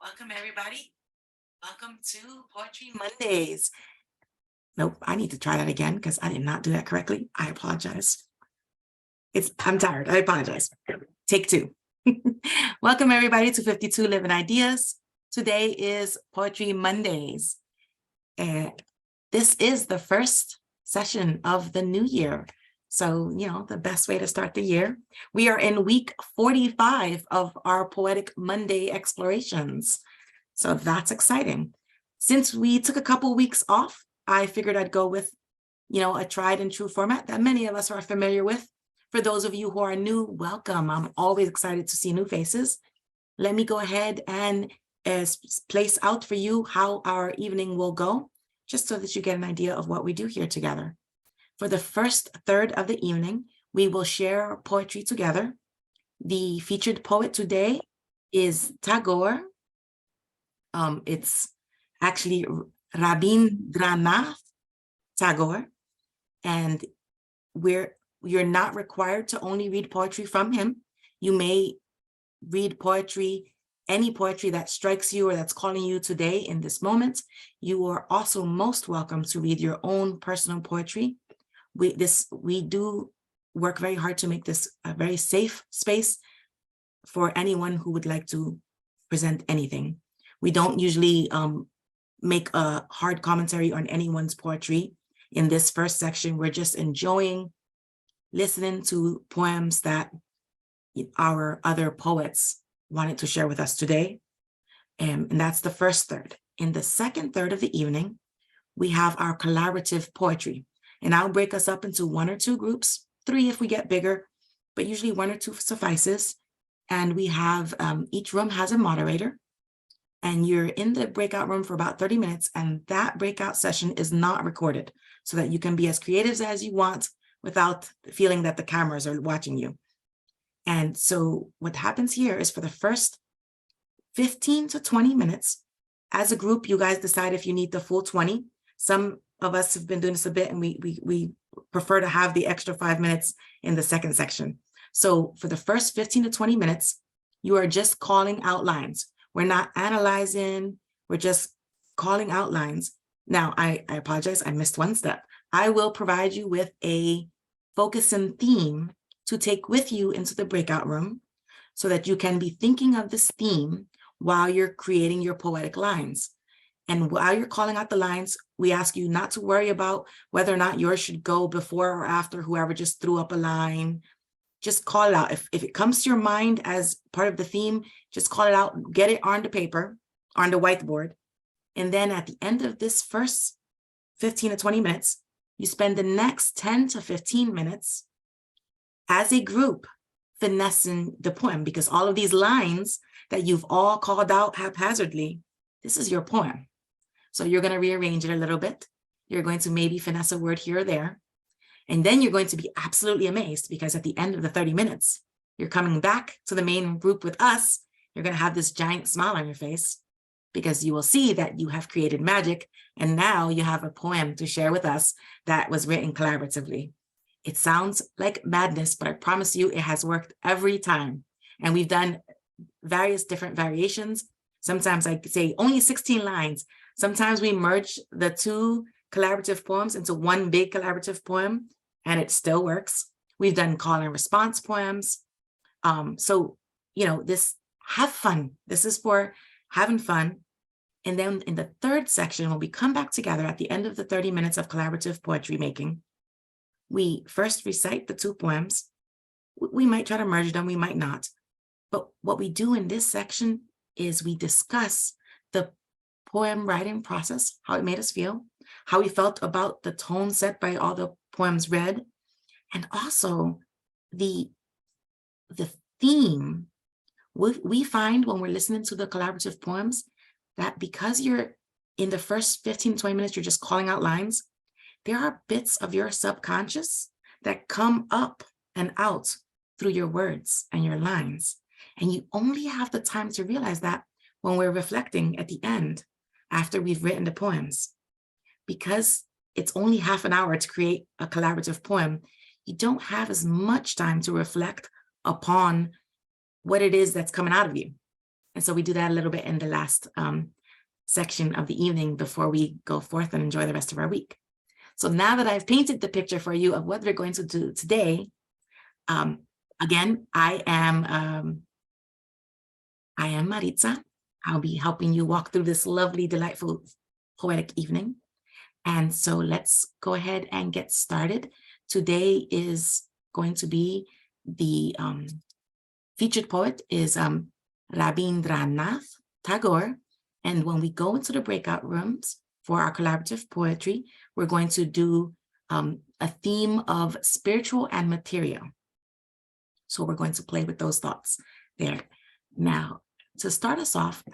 Welcome, everybody. Welcome to Poetry Mondays. Nope, I need to try that again because I did not do that correctly. I apologize. I'm tired. I apologize. Take two. Welcome, everybody, to 52 Living Ideas. Today is Poetry Mondays. This is the first session of the new year. So, the best way to start the year. We are in week 45 of our Poetic Monday explorations. So that's exciting. Since we took a couple weeks off, I figured I'd go with, a tried and true format that many of us are familiar with. For those of you who are new, welcome. I'm always excited to see new faces. Let me go ahead and place out for you how our evening will go, just so that you get an idea of what we do here together. For the first third of the evening, we will share poetry together. The featured poet today is Tagore. It's actually Rabindranath Tagore, and you're not required to only read poetry from him. You may read poetry, any poetry that strikes you or that's calling you today in this moment. You are also most welcome to read your own personal poetry. We do work very hard to make this a very safe space for anyone who would like to present anything. We don't usually make a hard commentary on anyone's poetry. In this first section, we're just enjoying listening to poems that our other poets wanted to share with us today. And that's the first third. In the second third of the evening, we have our collaborative poetry. And I'll break us up into one or two groups, 3 if we get bigger, but usually 1 or 2 suffices. And we have, each room has a moderator. And you're in the breakout room for about 30 minutes, and that breakout session is not recorded, so that you can be as creative as you want without feeling that the cameras are watching you. And so what happens here is for the first 15 to 20 minutes, as a group, you guys decide if you need the full 20. Some of us have been doing this a bit, and we prefer to have the extra 5 minutes in the second section. So for the first 15 to 20 minutes, you are just calling out lines. We're not analyzing, we're just calling out lines. Now, I apologize, I missed one step. I will provide you with a focus and theme to take with you into the breakout room so that you can be thinking of this theme while you're creating your poetic lines. And while you're calling out the lines, we ask you not to worry about whether or not yours should go before or after whoever just threw up a line. Just call it out. If it comes to your mind as part of the theme, just call it out, get it on the paper, on the whiteboard. And then at the end of this first 15 to 20 minutes, you spend the next 10 to 15 minutes as a group finessing the poem, because all of these lines that you've all called out haphazardly, this is your poem. So you're going to rearrange it a little bit. You're going to maybe finesse a word here or there. And then you're going to be absolutely amazed, because at the end of the 30 minutes, you're coming back to the main group with us. You're going to have this giant smile on your face, because you will see that you have created magic. And now you have a poem to share with us that was written collaboratively. It sounds like madness, but I promise you it has worked every time. And we've done various different variations. Sometimes I say only 16 lines. Sometimes we merge the 2 collaborative poems into one big collaborative poem, and it still works. We've done call and response poems. So, have fun. This is for having fun. And then in the third section, when we come back together at the end of the 30 minutes of collaborative poetry making, we first recite the 2 poems. We might try to merge them, we might not. But what we do in this section is we discuss the poem writing process, how it made us feel, how we felt about the tone set by all the poems read, and also the theme. We find when we're listening to the collaborative poems that because you're in the first 15, 20 minutes, you're just calling out lines, there are bits of your subconscious that come up and out through your words and your lines. And you only have the time to realize that when we're reflecting at the end, after we've written the poems. Because it's only half an hour to create a collaborative poem, you don't have as much time to reflect upon what it is that's coming out of you. And so we do that a little bit in the last section of the evening before we go forth and enjoy the rest of our week. So now that I've painted the picture for you of what we're going to do today, again, I am Maritza. I'll be helping you walk through this lovely, delightful, poetic evening. And so let's go ahead and get started. Today is going to be the featured poet is Rabindranath Tagore. And when we go into the breakout rooms for our collaborative poetry, we're going to do a theme of spiritual and material. So we're going to play with those thoughts there. Now, to start us off,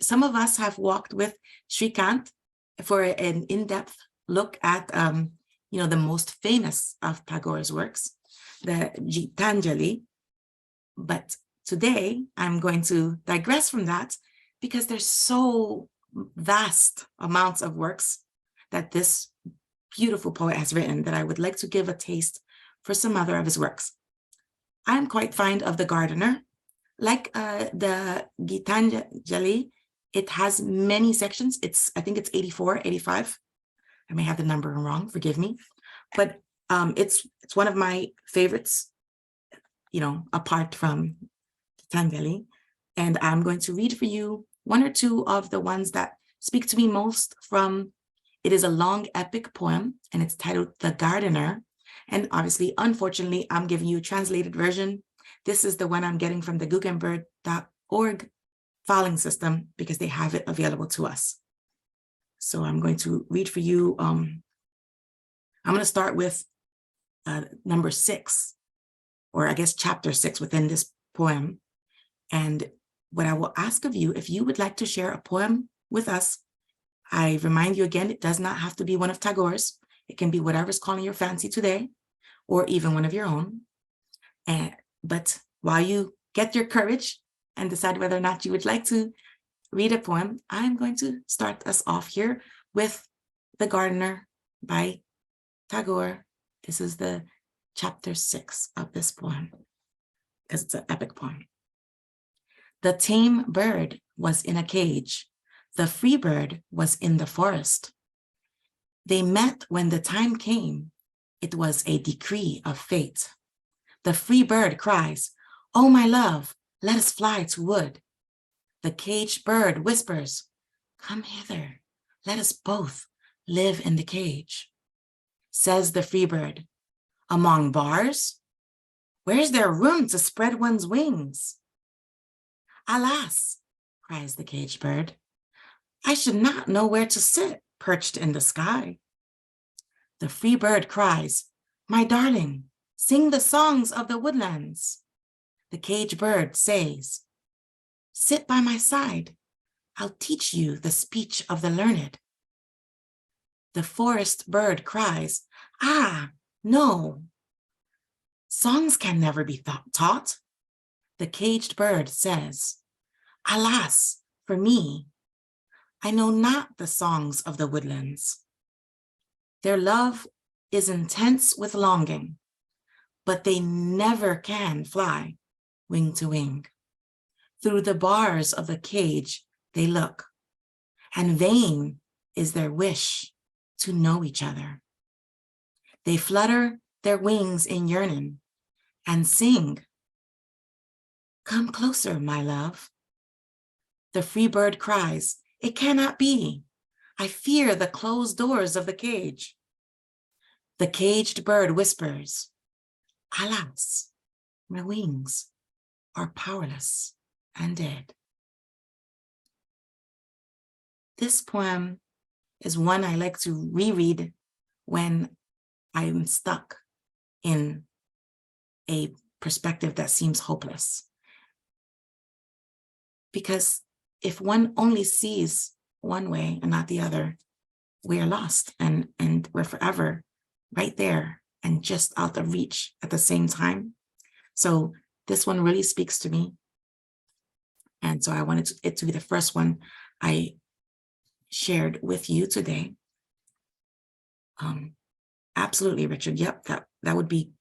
some of us have walked with Shrikant for an in-depth look at the most famous of Tagore's works, the Gitanjali. But today I'm going to digress from that because there's so vast amounts of works that this beautiful poet has written that I would like to give a taste for some other of his works. I'm quite fond of The Gardener. Like the Gitanjali, it has many sections. I think it's 84, 85. I may have the number wrong, forgive me. But it's one of my favorites, apart from Gitanjali. And I'm going to read for you one or two of the ones that speak to me most from, it is a long epic poem and it's titled The Gardener. And obviously, unfortunately, I'm giving you a translated version. This is the one I'm getting from the Gutenberg.org filing system because they have it available to us. So I'm going to read for you. I'm going to start with number 6, or I guess chapter 6 within this poem. And what I will ask of you, if you would like to share a poem with us, I remind you again, it does not have to be one of Tagore's. It can be whatever's calling your fancy today, or even one of your own. But while you get your courage and decide whether or not you would like to read a poem, I'm going to start us off here with The Gardener by Tagore. This is the chapter 6 of this poem, because it's an epic poem. The tame bird was in a cage. The free bird was in the forest. They met when the time came. It was a decree of fate. The free bird cries, "Oh, my love, let us fly to wood." The caged bird whispers, "Come hither, let us both live in the cage." Says the free bird, "Among bars? Where's there room to spread one's wings?" "Alas," cries the caged bird, "I should not know where to sit perched in the sky." The free bird cries, "My darling, sing the songs of the woodlands." The caged bird says, "Sit by my side, I'll teach you the speech of the learned." The forest bird cries, "Ah, no, songs can never be taught." The caged bird says, "Alas, for me, I know not the songs of the woodlands. Their love is intense with longing, but they never can fly wing to wing. Through the bars of the cage they look, and vain is their wish to know each other. They flutter their wings in yearning and sing, 'Come closer, my love.' The free bird cries, 'It cannot be. I fear the closed doors of the cage.' The caged bird whispers, 'Alas, my wings are powerless and dead.'" This poem is one I like to reread when I'm stuck in a perspective that seems hopeless. Because if one only sees one way and not the other, we are lost and we're forever right there and just out of reach at the same time. So this one really speaks to me. And so I wanted it to be the first one I shared with you today. Absolutely, Richard. Yep, that would be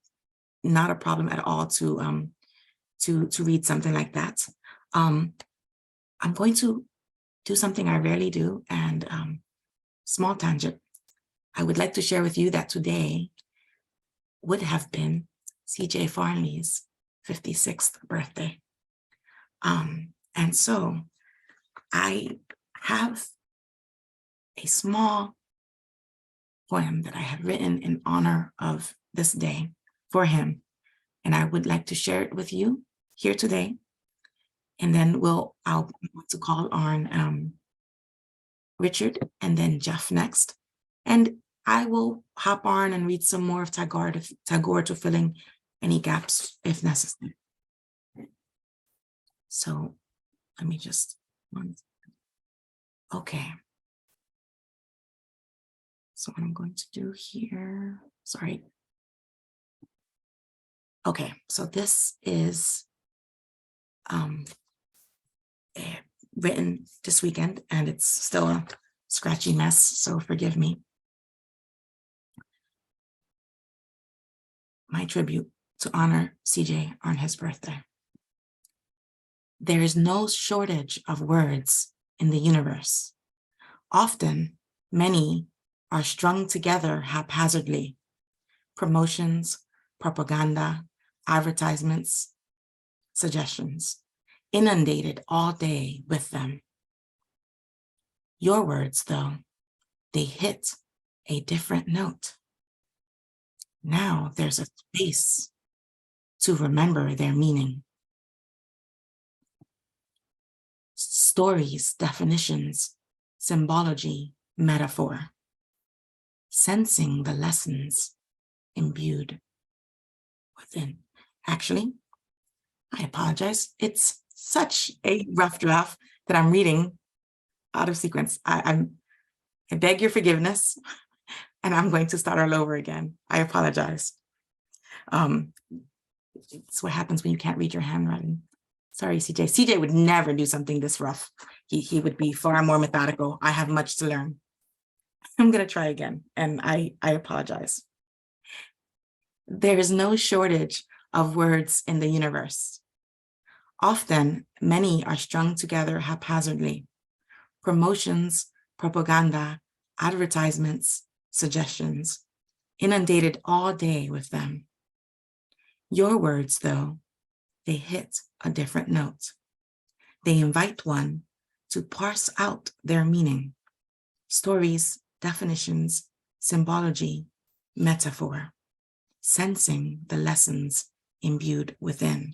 not a problem at all to read something like that. I'm going to do something I rarely do, and small tangent. I would like to share with you that today would have been C.J. Farley's 56th birthday. And so I have a small poem that I have written in honor of this day for him. And I would like to share it with you here today. And then I'll want to call on Richard and then Jeff next. And I will hop on and read some more of Tagore to fill in any gaps if necessary. So let me just, okay. So what I'm going to do here, sorry. Okay, so this is written this weekend and it's still a scratchy mess, so forgive me. My tribute to honor CJ on his birthday. There is no shortage of words in the universe. Often, many are strung together haphazardly. Promotions, propaganda, advertisements, suggestions, inundated all day with them. Your words, though, they hit a different note. Now there's a space to remember their meaning. Stories, definitions, symbology, metaphor. Sensing the lessons imbued within. Actually, I apologize. It's such a rough draft that I'm reading out of sequence. I beg your forgiveness, and I'm going to start all over again. I apologize. It's what happens when you can't read your handwriting. Sorry, CJ. CJ would never do something this rough. He would be far more methodical. I have much to learn. I'm going to try again, and I apologize. There is no shortage of words in the universe. Often, many are strung together haphazardly. Promotions, propaganda, advertisements, suggestions, inundated all day with them. Your words, though, they hit a different note. They invite one to parse out their meaning. Stories, definitions, symbology, metaphor, sensing the lessons imbued within.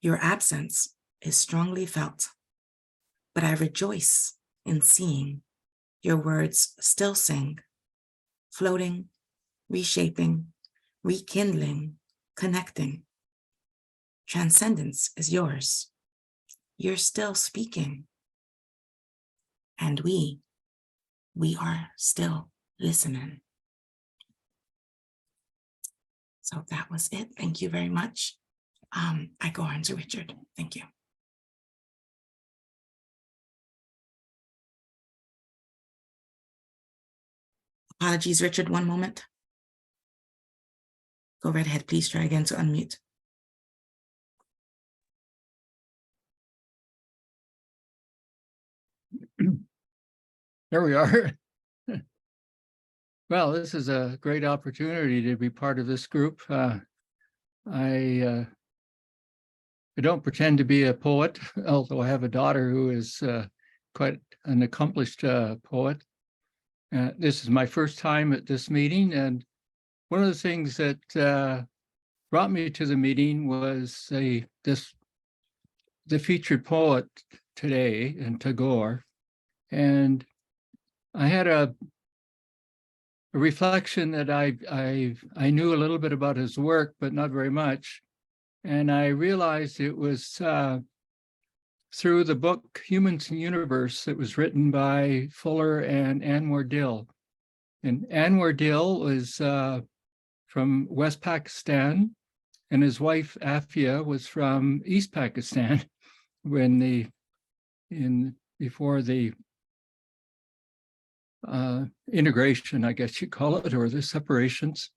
Your absence is strongly felt, but I rejoice in seeing your words still sing, floating, reshaping, rekindling, connecting. Transcendence is yours. You're still speaking. And we are still listening. So that was it. Thank you very much. I go on to Richard. Thank you. Apologies, Richard, one moment. Go right ahead, please try again to unmute. There we are. Well, this is a great opportunity to be part of this group. I don't pretend to be a poet, although I have a daughter who is quite an accomplished poet. This is my first time at this meeting, and one of the things that brought me to the meeting was the featured poet today in Tagore, and I had a reflection that I knew a little bit about his work, but not very much. And I realized it was through the book Humans and Universe that was written by Fuller and Anwar Dill. And Anwar Dill was from West Pakistan, and his wife Afia was from East Pakistan before the integration, I guess you call it, or the separations.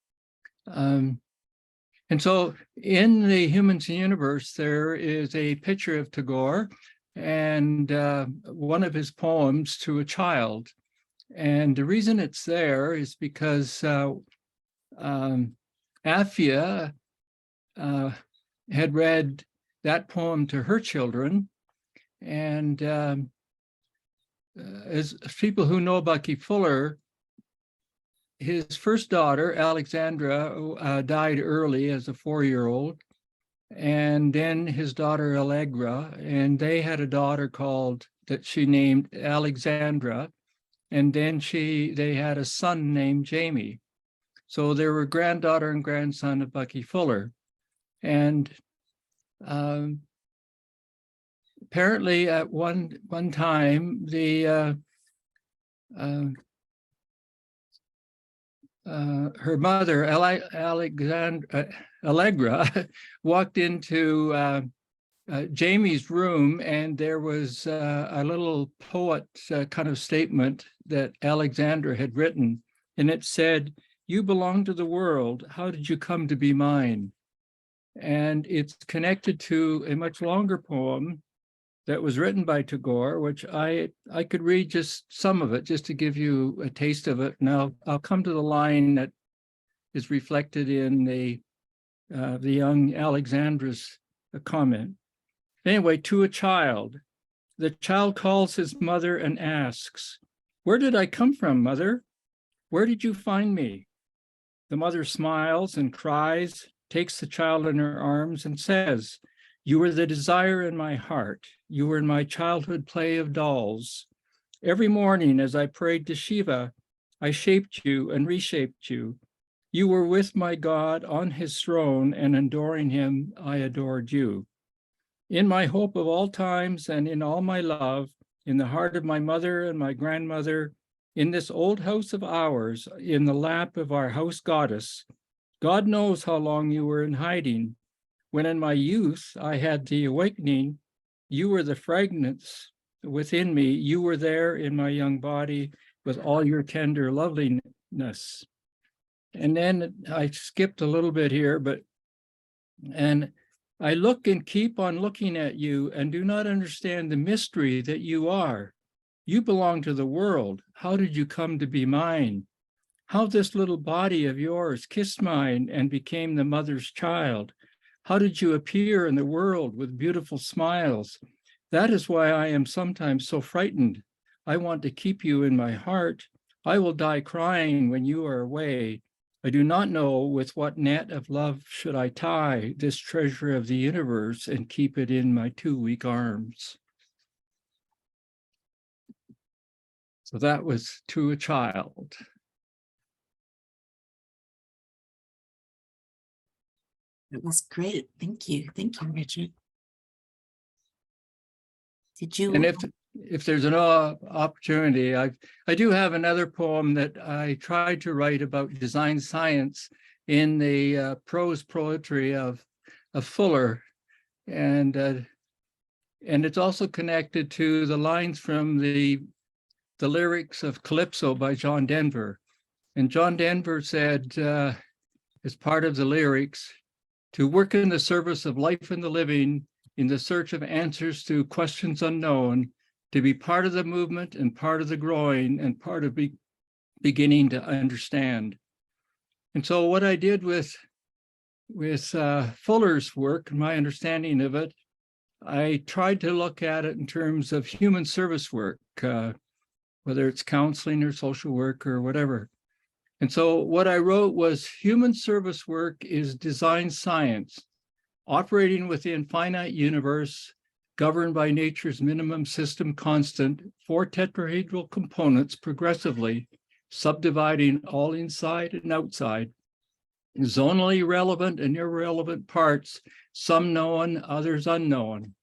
And so in the Humans and Universe, there is a picture of Tagore and one of his poems to a child. And the reason it's there is because Afia had read that poem to her children. And as people who know Bucky Fuller, his first daughter, Alexandra, died early as a 4-year-old. And then his daughter, Allegra, and they had a daughter that she named Alexandra. And then they had a son named Jamie. So they were granddaughter and grandson of Bucky Fuller. And apparently at one time, her mother, Allegra, walked into Jamie's room, and there was a little poet kind of statement that Alexandra had written, and it said, "You belong to the world. How did you come to be mine?" And it's connected to a much longer poem that was written by Tagore, which I could read just some of it, just to give you a taste of it. Now I'll come to the line that is reflected in the young Alexandra's comment. Anyway, to a child. The child calls his mother and asks, "Where did I come from, mother? Where did you find me?" The mother smiles and cries, takes the child in her arms and says, "You were the desire in my heart. You were in my childhood play of dolls. Every morning as I prayed to Shiva, I shaped you and reshaped you. You were with my God on his throne, and adoring him, I adored you. In my hope of all times and in all my love, in the heart of my mother and my grandmother, in this old house of ours, in the lap of our house goddess, God knows how long you were in hiding. When in my youth I had the awakening, you were the fragrance within me. You were there in my young body with all your tender loveliness." And then I skipped a little bit here, and I look and keep on looking at you and do not understand the mystery that you are. You belong to the world. How did you come to be mine? How this little body of yours kissed mine and became the mother's child. How did you appear in the world with beautiful smiles? That is why I am sometimes so frightened. I want to keep you in my heart. I will die crying when you are away. I do not know with what net of love should I tie this treasure of the universe and keep it in my 2 weak arms. So that was to a child. It was great. Thank you. Thank you, Richard. Did you? And if there's an opportunity, I do have another poem that I tried to write about design science in the prose poetry of Fuller, and it's also connected to the lines from the lyrics of Calypso by John Denver. And John Denver said, as part of the lyrics, "To work in the service of life and the living, in the search of answers to questions unknown, to be part of the movement and part of the growing and part of beginning to understand." And so what I did with Fuller's work, my understanding of it, I tried to look at it in terms of human service work, whether it's counseling or social work or whatever. And so what I wrote was, human service work is design science, operating within finite universe, governed by nature's minimum system constant, 4 tetrahedral components progressively, subdividing all inside and outside, zonally relevant and irrelevant parts, some known, others unknown.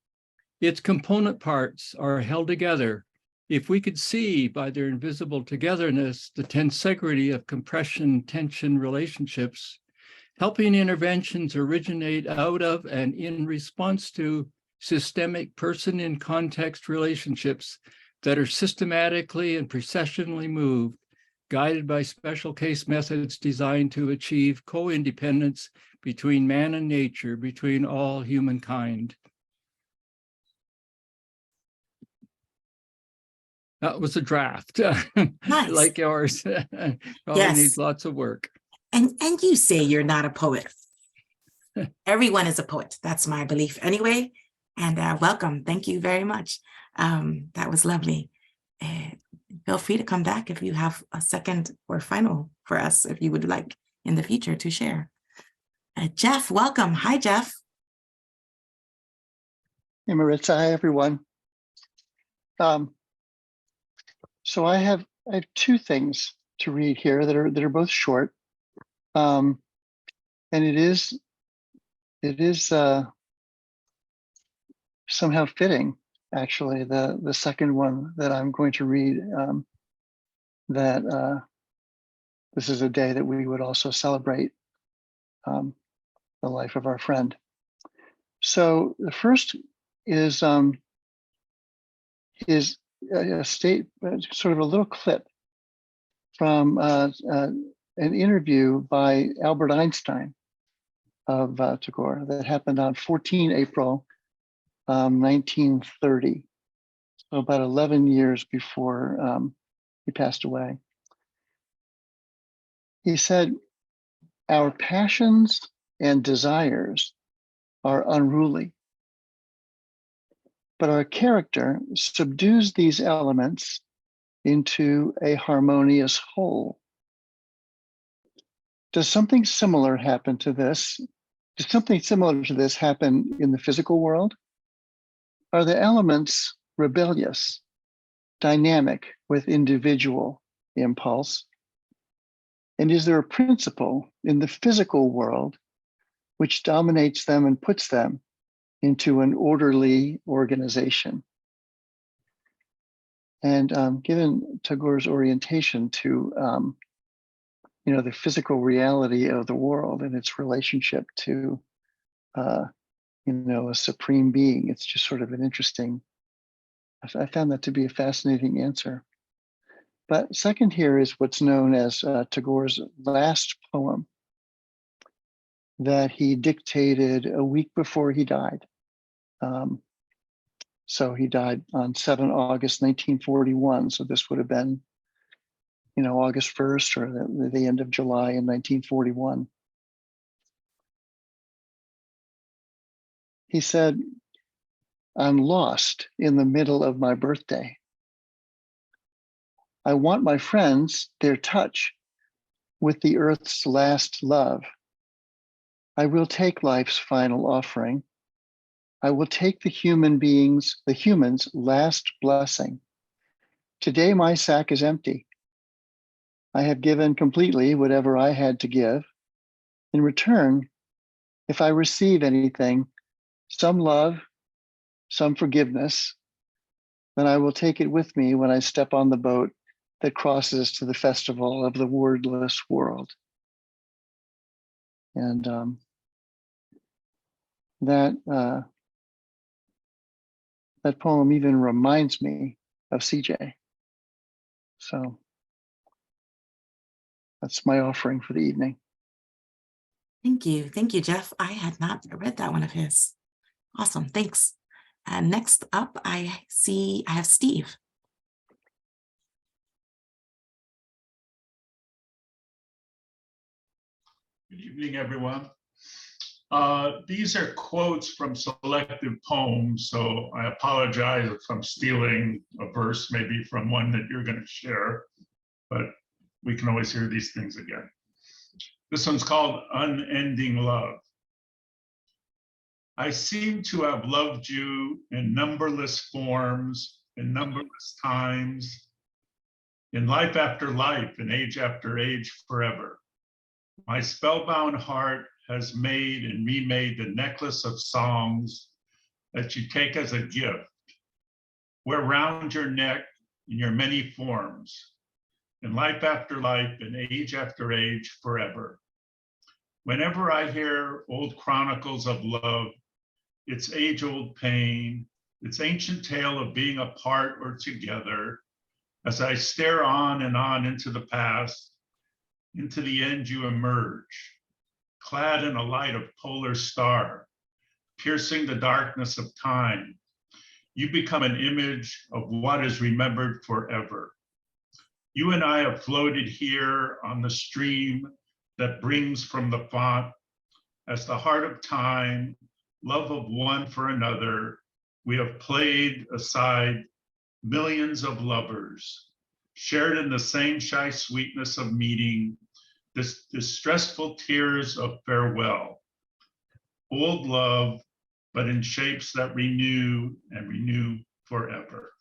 Its component parts are held together. If we could see by their invisible togetherness the tensegrity of compression-tension relationships, helping interventions originate out of and in response to systemic person-in-context relationships that are systematically and processionally moved, guided by special case methods designed to achieve co-independence between man and nature, between all humankind. That was a draft, Nice. like yours. Probably Yes. needs lots of work. And you say you're not a poet. Everyone is a poet. That's my belief anyway. And welcome. Thank you very much. That was lovely. Feel free to come back if you have a second or final for us, if you would like in the future to share. Jeff, welcome. Hi, Jeff. Hey, Maritza. Hi, everyone. So I have two things to read here that are both short, and it is somehow fitting, actually. The second one that I'm going to read, that this is a day that we would also celebrate the life of our friend. So the first is a sort of a little clip from an interview by Albert Einstein of Tagore that happened on 14 April 1930, so about 11 years before he passed away. He said, "Our passions and desires are unruly, but our character subdues these elements into a harmonious whole. Does something similar happen to this? Does something similar to this happen in the physical world? Are the elements rebellious, dynamic with individual impulse? And is there a principle in the physical world which dominates them and puts them into an orderly organization?" And given Tagore's orientation to the physical reality of the world and its relationship to a supreme being, it's just sort of an interesting, I found that to be a fascinating answer. But second here is what's known as Tagore's last poem that he dictated a week before he died. So he died on 7 August 1941. So this would have been, August 1st or the end of July in 1941. He said, "I'm lost in the middle of my birthday. I want my friends, their touch, with the earth's last love. I will take life's final offering. I will take the human's last blessing. Today my sack is empty. I have given completely whatever I had to give. In return, if I receive anything, some love, some forgiveness, then I will take it with me when I step on the boat that crosses to the festival of the wordless world." And that poem even reminds me of CJ. So that's my offering for the evening. Thank you. Thank you, Jeff. I had not read that one of his. Awesome. Thanks. And next up, I have Steve. Good evening, everyone. These are quotes from selected poems, so I apologize if I'm stealing a verse, maybe from one that you're going to share, but we can always hear these things again. This one's called Unending Love. I seem to have loved you in numberless forms, in numberless times, in life after life, in age after age, forever. My spellbound heart has made and remade the necklace of songs that you take as a gift, wear round your neck in your many forms, in life after life, in age after age, forever. Whenever I hear old chronicles of love, its age-old pain, its ancient tale of being apart or together, As I stare on and on into the past, into the end you emerge, clad in a light of polar star, piercing the darkness of time. You become an image of what is remembered forever. You and I have floated here on the stream that brings from the font, as the heart of time, love of one for another, we have played aside millions of lovers, shared in the same shy sweetness of meeting, this distressful tears of farewell. Old love, but in shapes that renew and renew forever.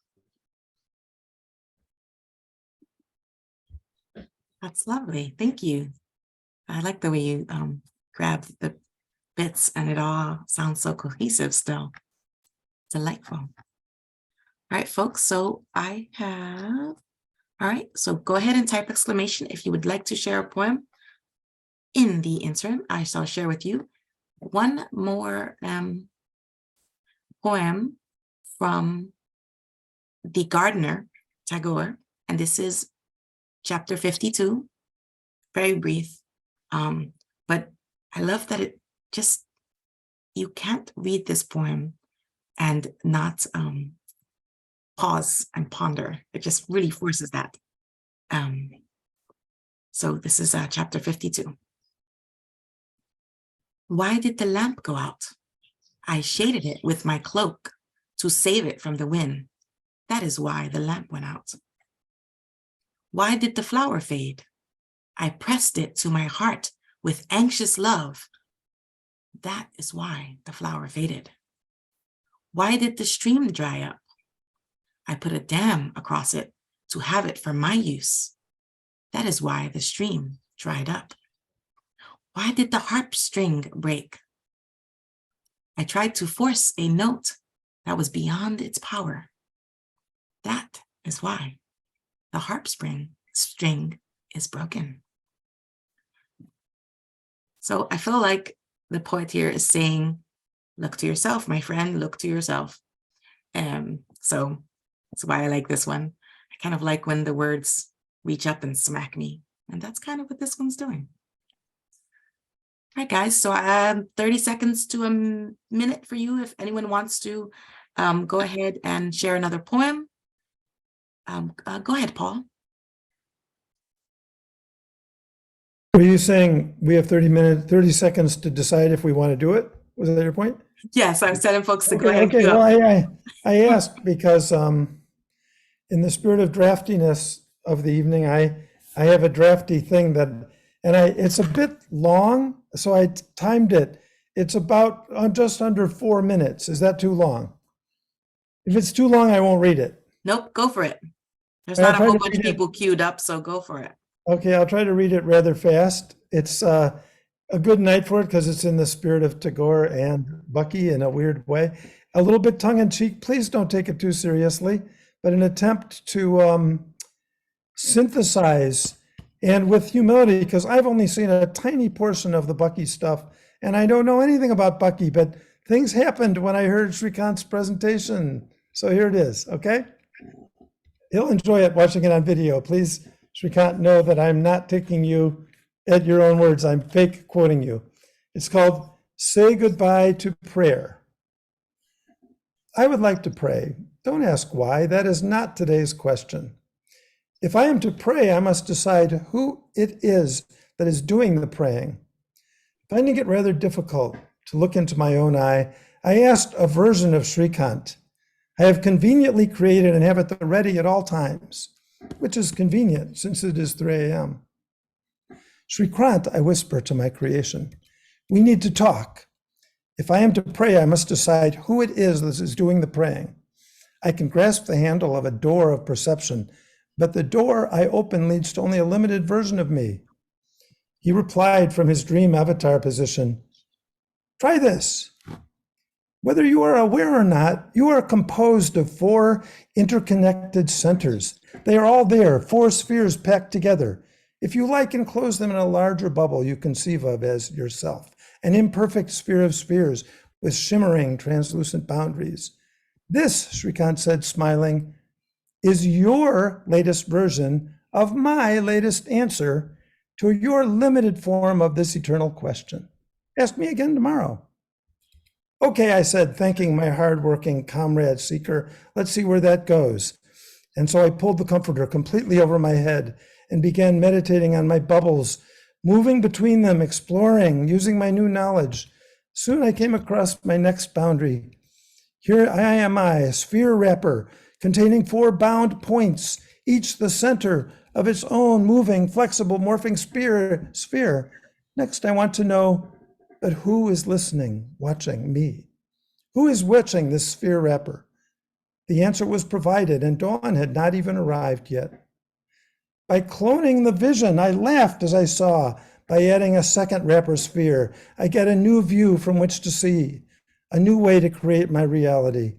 That's lovely. Thank you. I like the way you grabbed the bits and it all sounds so cohesive still. Delightful. All right, folks. So I have, all right. So go ahead and type exclamation if you would like to share a poem. In the interim, I shall share with you one more poem from the gardener, Tagore, and this is chapter 52, very brief, but I love that it just, you can't read this poem and not pause and ponder. It just really forces that. So this is chapter 52. Why did the lamp go out? I shaded it with my cloak to save it from the wind. That is why the lamp went out. Why did the flower fade? I pressed it to my heart with anxious love. That is why the flower faded. Why did the stream dry up? I put a dam across it to have it for my use. That is why the stream dried up. Why did the harp string break? I tried to force a note that was beyond its power. That is why the harp string is broken. So I feel like the poet here is saying, look to yourself, my friend, look to yourself. So that's why I like this one. I kind of like when the words reach up and smack me. And that's kind of what this one's doing. All right, guys, so 30 seconds to a minute for you if anyone wants to go ahead and share another poem. Go ahead, Paul. Were you saying we have 30 seconds to decide if we want to do it? Was that your point? Yes, I'm telling folks to go ahead. Okay, well, I asked because in the spirit of draftiness of the evening, I have a drafty thing that, and it's a bit long, so I timed it. It's about just under 4 minutes. Is that too long? If it's too long, I won't read it. Nope, go for it. There's I'll not a try whole to bunch of read it. people queued up, so go for it. Okay, I'll try to read it rather fast. It's a good night for it because it's in the spirit of Tagore and Bucky in a weird way. A little bit tongue-in-cheek. Please don't take it too seriously, but an attempt to synthesize and with humility, because I've only seen a tiny portion of the Bucky stuff, and I don't know anything about Bucky, but things happened when I heard Shrikant's presentation. So here it is, okay? He'll enjoy it watching it on video. Please, Shrikant, know that I'm not taking you at your own words. I'm fake quoting you. It's called Say Goodbye to Prayer. I would like to pray. Don't ask why. That is not today's question. If I am to pray, I must decide who it is that is doing the praying. Finding it rather difficult to look into my own eye, I asked a version of Shrikant. I have conveniently created and have it at the ready at all times, which is convenient since it is 3 a.m. Shrikant, I whisper to my creation, we need to talk. If I am to pray, I must decide who it is that is doing the praying. I can grasp the handle of a door of perception, but the door I open leads to only a limited version of me. He replied from his dream avatar position, try this. Whether you are aware or not, you are composed of 4 interconnected centers. They are all there, 4 spheres packed together. If you like, enclose them in a larger bubble you conceive of as yourself, an imperfect sphere of spheres with shimmering, translucent boundaries. This, Shrikant said, smiling, is your latest version of my latest answer to your limited form of this eternal question. Ask me again tomorrow. Okay, I said, thanking my hardworking comrade seeker. Let's see where that goes. And so I pulled the comforter completely over my head and began meditating on my bubbles, moving between them, exploring, using my new knowledge. Soon I came across my next boundary. Here am I, a sphere wrapper containing 4 bound points, each the center of its own moving, flexible, morphing sphere. Next, I want to know, but who is listening, watching me? Who is watching this sphere wrapper? The answer was provided, and dawn had not even arrived yet. By cloning the vision, I laughed as I saw. By adding a second wrapper sphere, I get a new view from which to see, a new way to create my reality.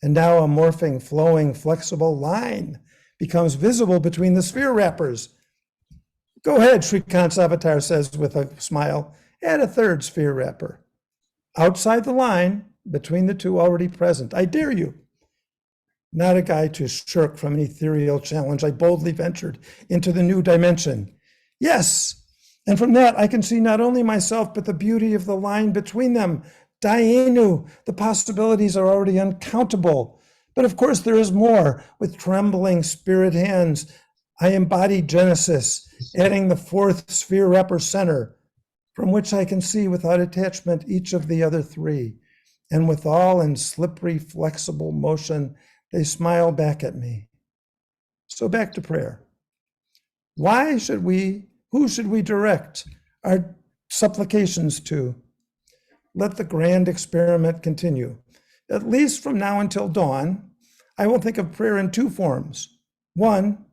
And now a morphing, flowing, flexible line becomes visible between the sphere wrappers. Go ahead, Shrikant's avatar says with a smile, add a third sphere wrapper. Outside the line, between the two already present, I dare you. Not a guy to shirk from an ethereal challenge, I boldly ventured into the new dimension. Yes, and from that I can see not only myself, but the beauty of the line between them. Dayenu, the possibilities are already uncountable. But of course there is more. With trembling spirit hands, I embody Genesis, adding the 4th sphere wrapper center, from which I can see without attachment each of the other 3. And with all in slippery, flexible motion, they smile back at me. So back to prayer. Who should we direct our supplications to? Let the grand experiment continue. At least from now until dawn, I will think of prayer in 2 forms. 1,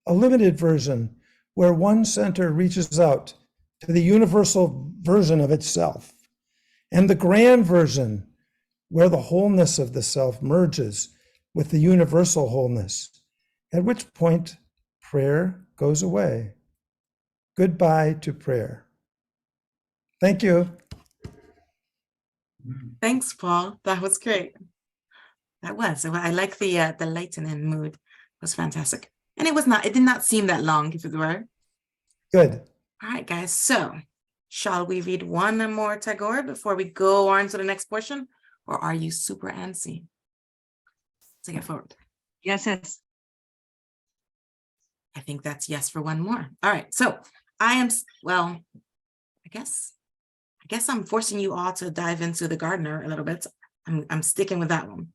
a limited version, where one center reaches out to the universal version of itself, and the grand version, where the wholeness of the self merges with the universal wholeness, at which point prayer goes away. Goodbye to prayer. Thank you. Thanks, Paul. That was great. That was. I like the lightening mood. It was fantastic. And it did not seem that long, if it were. Good. All right, guys. So shall we read one more Tagore before we go on to the next portion? Or are you super antsy? Take it forward. Yes, yes. I think that's yes for one more. All right. So I guess I'm forcing you all to dive into the gardener a little bit. I'm sticking with that one.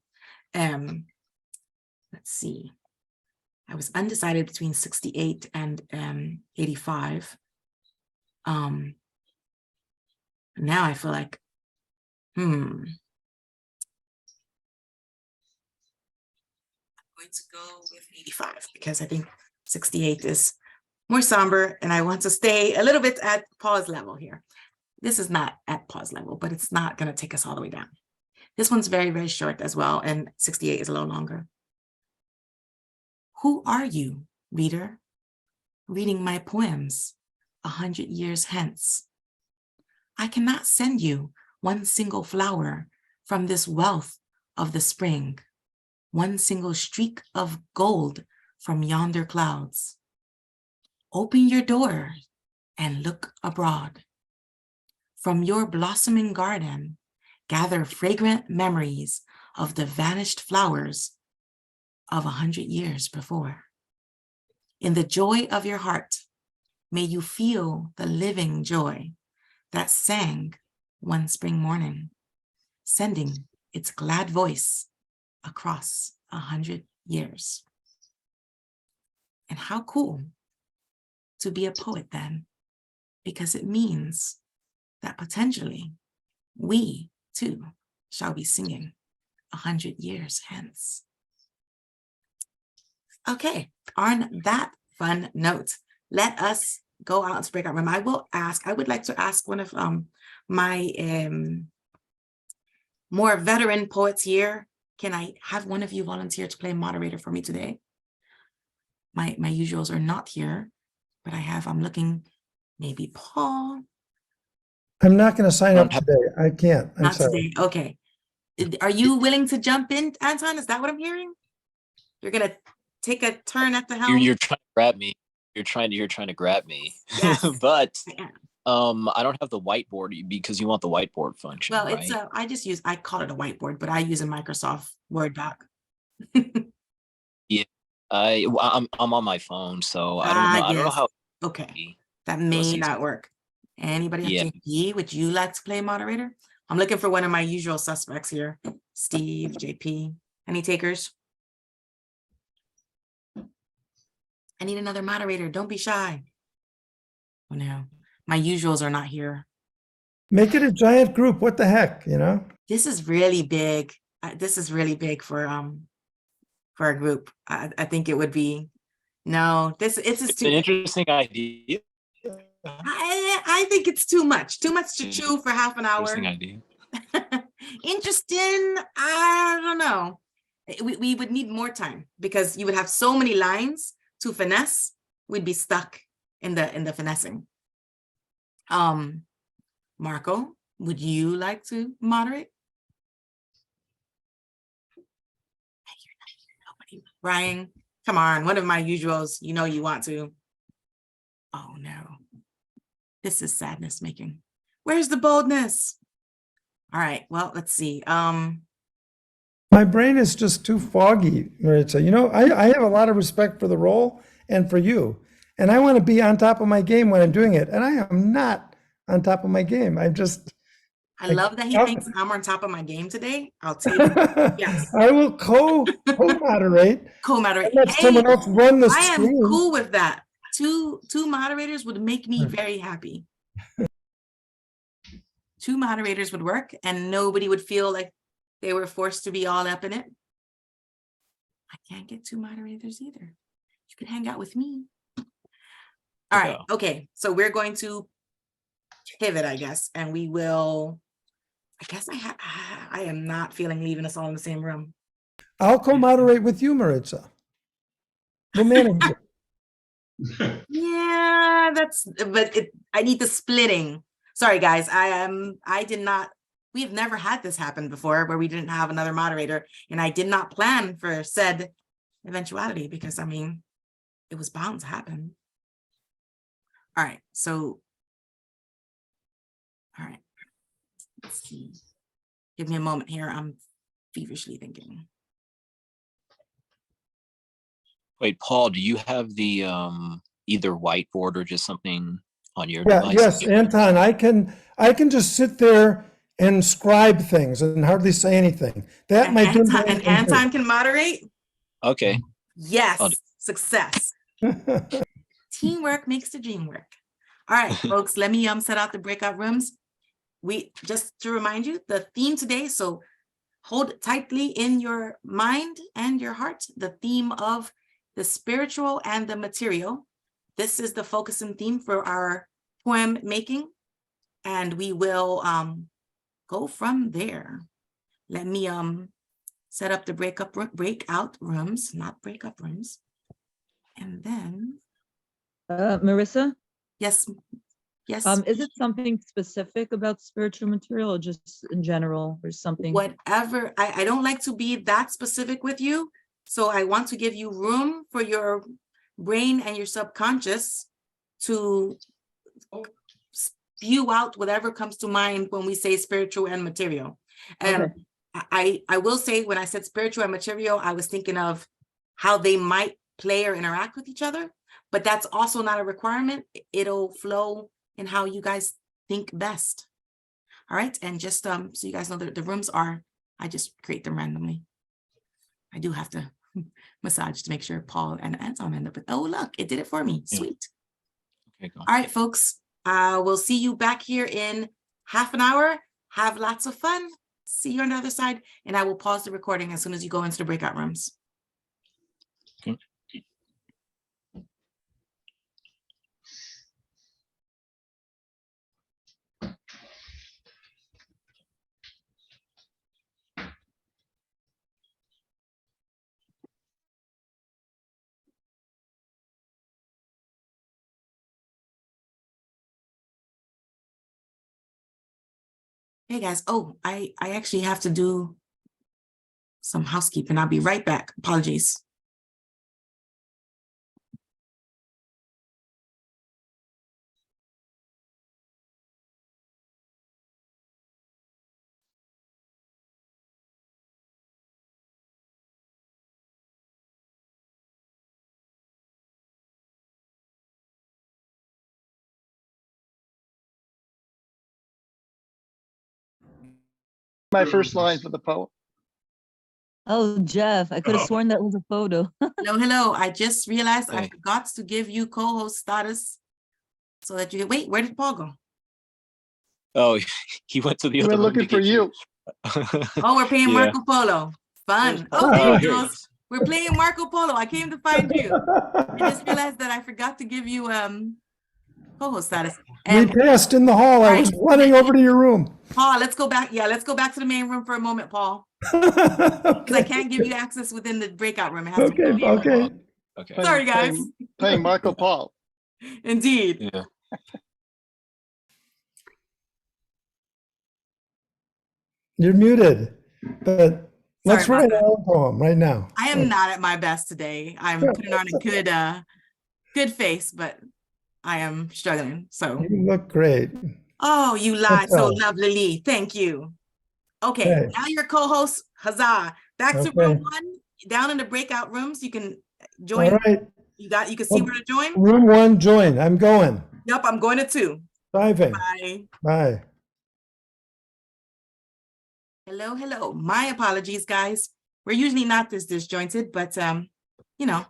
Let's see. I was undecided between 68 and 85. Now I feel like, I'm going to go with 85 because I think 68 is more somber and I want to stay a little bit at Paul's level here. This is not at Paul's level, but it's not going to take us all the way down. This one's very, very short as well, and 68 is a little longer. Who are you, reader, reading my poems 100 years hence? I cannot send you one single flower from this wealth of the spring, one single streak of gold from yonder clouds. Open your door and look abroad. From your blossoming garden, gather fragrant memories of the vanished flowers of 100 years before. In the joy of your heart, may you feel the living joy that sang one spring morning, sending its glad voice across 100 years. And how cool to be a poet then, because it means that potentially we too shall be singing 100 years hence. Okay, on that fun note, let us go out to breakout room. I would like to ask one of my more veteran poets here. Can I have one of you volunteer to play moderator for me today? My usuals are not here, but I'm looking, maybe Paul. I'm not going to sign up today. I can't. I'm Not sorry. today. Okay. Are you willing to jump in, Anton? Is that what I'm hearing? You're going to take a turn at the You're helm? you're trying to grab me. You're trying to grab me. Yes. But I am. I don't have the whiteboard because you want the whiteboard function, Well, right? I call it a whiteboard, but I use a Microsoft Word doc. Yeah. I'm on my phone, so I don't know. I don't know Yes. how. Okay, that may not work. Anybody else? Yeah. JP, would you like to play moderator? I'm looking for one of my usual suspects here. Steve, JP, any takers? I need another moderator. Don't be shy. Oh no, my usuals are not here. Make it a giant group. What the heck, you know? This is really big. This is really big for a group. I think it would be no. It's just An too. interesting idea. I think it's too much. Too much to chew for half an hour. Interesting idea. Interesting. I don't know. We would need more time because you would have so many lines to finesse. We'd be stuck in the finessing. Marco, would you like to moderate? Brian, come on, one of my usuals. You know you want to. Oh no. This is sadness making. Where's the boldness? All right, well, let's see. My brain is just too foggy, Maritza. You know, I have a lot of respect for the role and for you. And I want to be on top of my game when I'm doing it. And I am not on top of my game. I love that he thinks I'm on top of my game today. I'll take it. Yes. I will co-moderate. Co-moderate. Let someone else run the I am stream. cool with that. Two moderators would make me very happy. Two moderators would work and nobody would feel like they were forced to be all up in it. I can't get two moderators either. You can hang out with me. All right. Okay. So we're going to pivot, I guess, and we will. I guess I am not feeling leaving us all in the same room. I'll co-moderate with you, Maritza. We'll manage it. Yeah, I need the splitting. Sorry, guys. We have never had this happen before where we didn't have another moderator, and I did not plan for said eventuality because I mean, it was bound to happen. All right, all right, let's see. Give me a moment here. I'm feverishly thinking. Wait, Paul, do you have the either whiteboard or just something on your device? Yes, Anton, I can just sit there and scribe things and hardly say anything. That And my Anton can moderate? Okay. Yes, success. Teamwork makes the dream work. All right, folks, let me set out the breakout rooms. We just to remind you, the theme today, so hold tightly in your mind and your heart, the theme of the spiritual and the material. This is the focus and theme for our poem making, and we will go from there. Let me set up the breakout rooms, not breakup rooms, and then Marissa? yes. Is it something specific about spiritual material or just in general or something? Whatever. I don't like to be that specific with you. So I want to give you room for your brain and your subconscious to spew out whatever comes to mind when we say spiritual and material. And okay. I will say when I said spiritual and material, I was thinking of how they might play or interact with each other, but that's also not a requirement. It'll flow in how you guys think best. All right. And just so you guys know that the rooms are, I just create them randomly. I do have to massage to make sure Paul and Anton end up with, oh, look, it did it for me. Sweet. Okay, all right, folks. We'll see you back here in half an hour. Have lots of fun. See you on the other side. And I will pause the recording as soon as you go into the breakout rooms. Okay. Hey guys, oh, I actually have to do some housekeeping. I'll be right back. Apologies. My first line for the poem. Oh, Jeff, I could have Oh. sworn that was a photo. Hello, hello. I just realized I Hey. forgot to give you co-host status so that you can wait. Where did Paul go? Oh, he went to the We other were room to looking for get you. Oh, we're playing Yeah. Marco Polo. Fun. There's Okay, Oh, here he girls, is. we're playing Marco Polo. I came to find you. I just realized that I forgot to give you co-host status. We And passed in the hall. I was running over to your room. Paul, let's go back. Yeah, let's go back to the main room for a moment, Paul. Because I Okay, can't give you access within the breakout room. It has to be. okay, okay. Okay. Sorry, guys. Playing Marco Polo. Indeed. Yeah. You're muted, but let's Sorry write about that. our own poem right now. I am not at my best today. I'm putting on a good face, but I am struggling. So, You look great. oh, you lied so Okay. lovely. Thank you. Okay, Okay. now your co-host, huzzah. Back to Okay. room one, down in the breakout rooms. You can All join. right. You can see where to join. Room one, join. I'm going. Yep, I'm going to 2. Driving. Bye. Bye. Hello, hello. My apologies, guys. We're usually not this disjointed, but you know,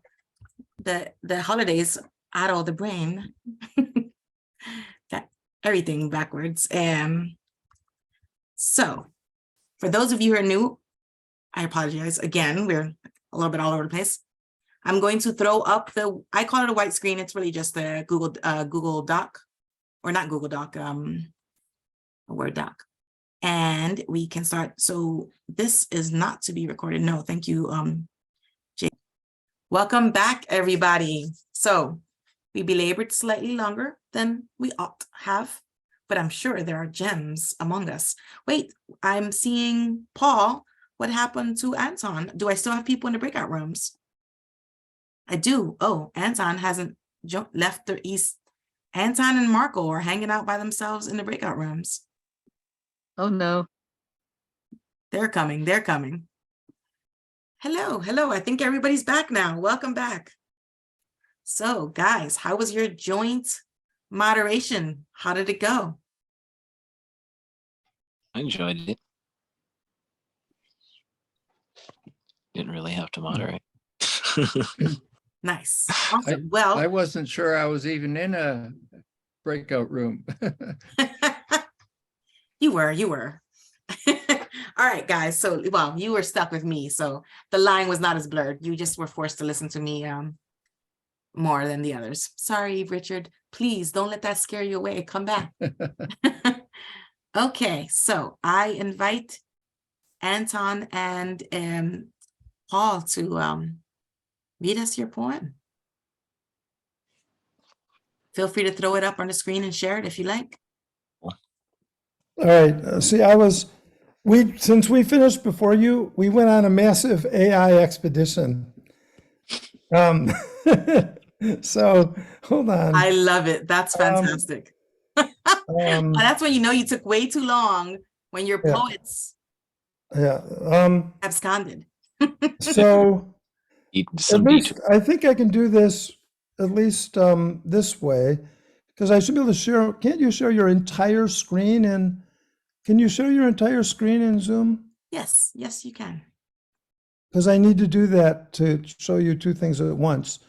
the holidays addle the brain. Got everything backwards. So for those of you who are new, I apologize. Again, we're a little bit all over the place. I'm going to throw up I call it a white screen. It's really just a Google Doc, or not Google Doc, a Word doc. And we can start. So this is not to be recorded. No, thank you, Jake. Welcome back, everybody. So we belabored slightly longer than we ought to have, but I'm sure there are gems among us. Wait, I'm seeing Paul. What happened to Anton? Do I still have people in the breakout rooms? I do. Oh, Anton hasn't left the East. Anton and Marco are hanging out by themselves in the breakout rooms. Oh, no. They're coming. They're coming. Hello. Hello. I think everybody's back now. Welcome back. So, guys, how was your joint moderation? How did it go? I enjoyed it. Didn't really have to moderate. Nice. Awesome. Well, I wasn't sure I was even in a breakout room. you were. All right, guys. So, well, you were stuck with me. So the line was not as blurred. You just were forced to listen to me more than the others. Sorry, Richard. Please don't let that scare you away. Come back. Okay, so I invite Anton and Paul to read us your poem. Feel free to throw it up on the screen and share it if you like. All right. See, since we finished before you, we went on a massive AI expedition. So hold on. I love it. That's fantastic. That's when you know you took way too long, when your Yeah. poets Yeah. absconded. So Eat at some least I think I can do this at least this way, because I should be able to share. Can't you share your entire screen? And can you share your entire screen in Zoom? Yes, yes, you can. Because I need to do that to show you two things at once.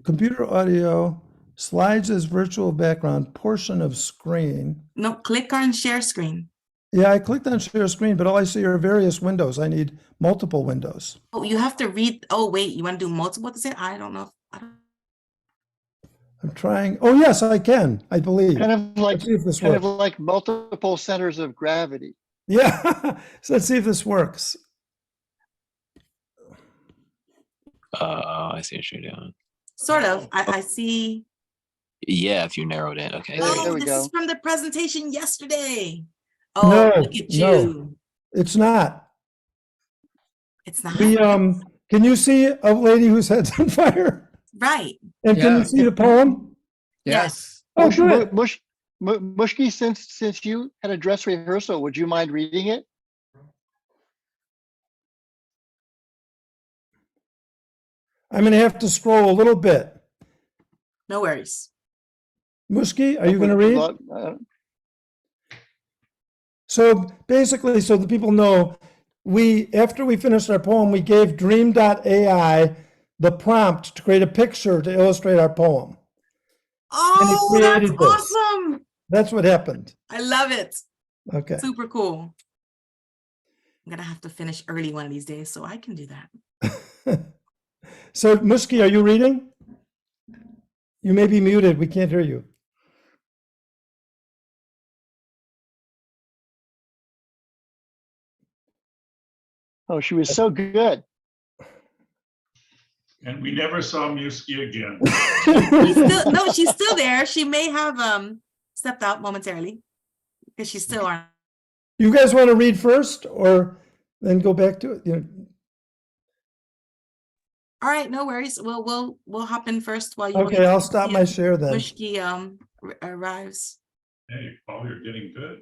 Computer audio, slides as virtual background, portion of screen. No, click on share screen. Yeah, I clicked on share screen, but all I see are various windows. I need multiple windows. Oh, you have to read. Oh, wait, you want to do multiple at the same? I don't know. I'm trying. Oh, yes, I can, I believe. Kind of like Let's see if this works. multiple centers of gravity. Yeah, so let's see if this works. I see what you're doing. Sort of. I see. Yeah, if you narrowed it. Okay. There Oh, we this go. is from the presentation yesterday. Oh, No, look at no. you. It's not. It's not. We, can you see a lady whose head's on fire? Right. And can Yeah. you see the poem? Yes. Oh, good. Mushki, since you had a dress rehearsal, would you mind reading it? I'm going to have to scroll a little bit. No worries. Mushki, are you going to read? So basically, so the people know, after we finished our poem, we gave Dream.ai the prompt to create a picture to illustrate our poem. Oh, that's created this. awesome. That's what happened. I love it. Okay. Super cool. I'm gonna have to finish early one of these days so I can do that. So Muski, are you reading? You may be muted. We can't hear you. Oh, she was so good. And we never saw Muskie again. No, she's still there. She may have stepped out momentarily because she's still on. You guys want to read first or then go back to it? All right, no worries. We'll hop in first while you Okay, I'll stop my share then. Mushki arrives. Hey, Paul, you're getting good.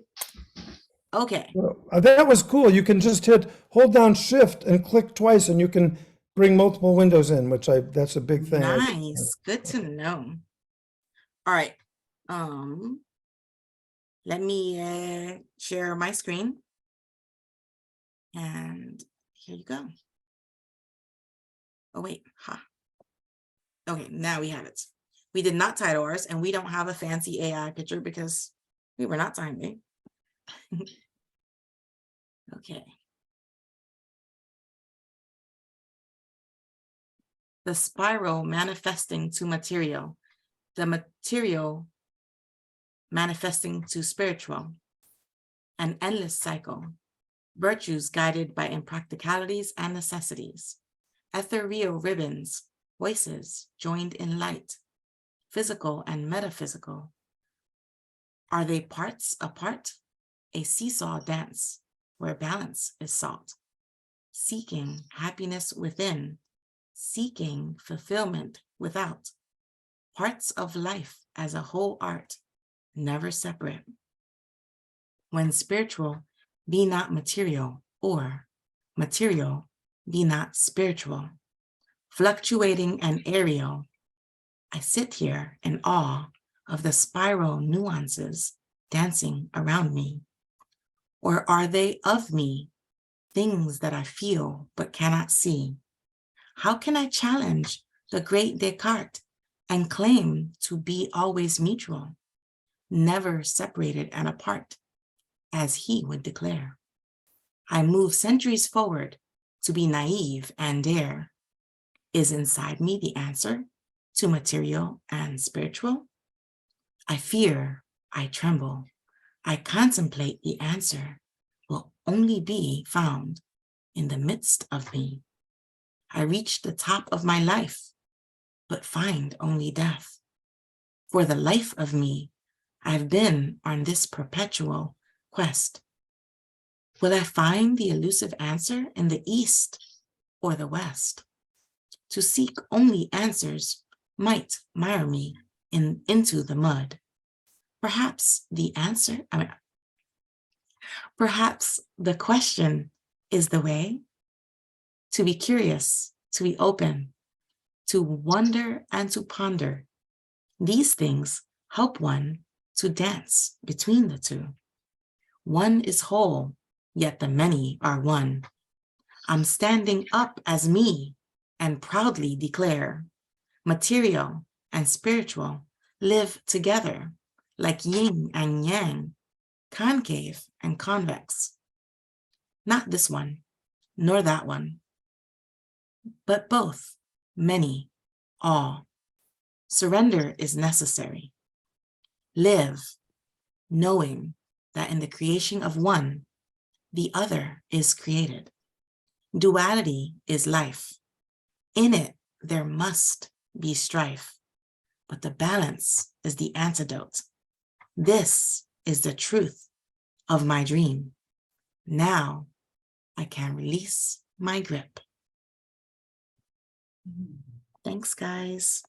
Okay. Well, that was cool. You can just hold down Shift and click twice, and you can bring multiple windows in, that's a big thing. Nice. Good to know. All right. Let me share my screen. And here you go. Oh, wait. Okay, now we have it. We did not title ours, and we don't have a fancy AI picture because we were not timely. Okay. The spiral manifesting to material, the material manifesting to spiritual, an endless cycle, virtues guided by impracticalities and necessities, ethereal ribbons, voices joined in light, physical and metaphysical. Are they parts apart? A seesaw dance where balance is sought, seeking happiness within, seeking fulfillment without. Parts of life as a whole art, never separate. When spiritual be not material, or material be not spiritual, fluctuating and aerial, I sit here in awe of the spiral nuances dancing around me. Or are they of me, things that I feel but cannot see? How can I challenge the great Descartes and claim to be always mutual, never separated and apart, as he would declare? I move centuries forward to be naive and dare. Is inside me the answer to material and spiritual? I fear, I tremble, I contemplate the answer will only be found in the midst of me. I reach the top of my life, but find only death. For the life of me, I've been on this perpetual quest. Will I find the elusive answer in the East or the West? To seek only answers might mire me into the mud. Perhaps perhaps the question is the way to be curious, to be open, to wonder and to ponder. These things help one to dance between the two. One is whole, yet the many are one. I'm standing up as me and proudly declare material and spiritual live together like yin and yang, concave and convex. Not this one, nor that one, but both, many, all. Surrender is necessary. Live, knowing that in the creation of one, the other is created. Duality is life. In it, there must be strife, but the balance is the antidote. This is the truth of my dream. Now I can release my grip. Thanks, guys.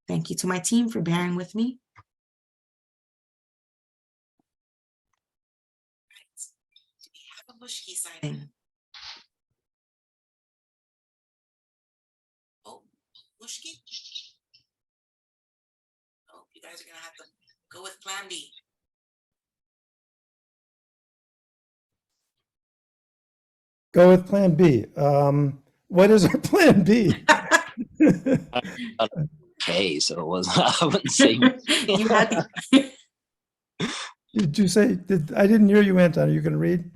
Thank you to my team for bearing with me. Do we have a Mushki sighting? Oh, Mushki? Oh, you guys are gonna have to go with plan B. Go with Plan B. What is our Plan B? Okay, so it was, I wouldn't say, You had the, Did you say, I didn't hear you, Anton. Are you going to read?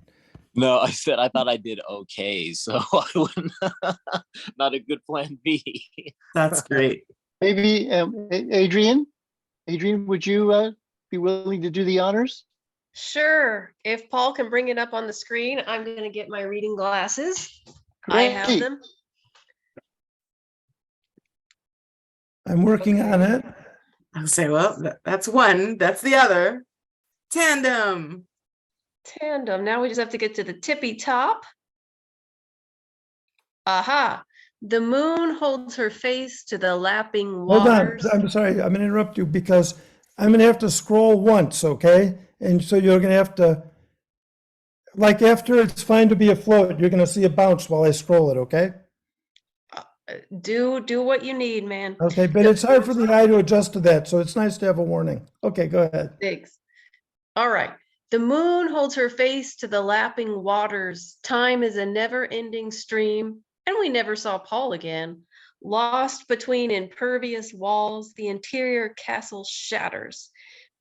no, I said I thought I did okay, so I wouldn't, not a good plan B. that's great. Maybe Adrian, would you be willing to do the honors? Sure. If Paul can bring it up on the screen, I'm going to get my reading glasses. I have Great. them. I'm working on it. I'll say, well, that's one. That's the other. Tandem. Tandem. Now we just have to get to the tippy top. Aha. The moon holds her face to the lapping Hold on. waters. I'm sorry. I'm going to interrupt you because I'm going to have to scroll once, okay? And so you're going to have to, like after it's fine to be afloat, you're going to see a bounce while I scroll it, okay? Do what you need, man. Okay, but it's hard for the eye to adjust to that, so it's nice to have a warning. Okay, go ahead. Thanks. All right. The moon holds her face to the lapping waters. Time is a never-ending stream, and we never saw Paul again. Lost between impervious walls, the interior castle shatters.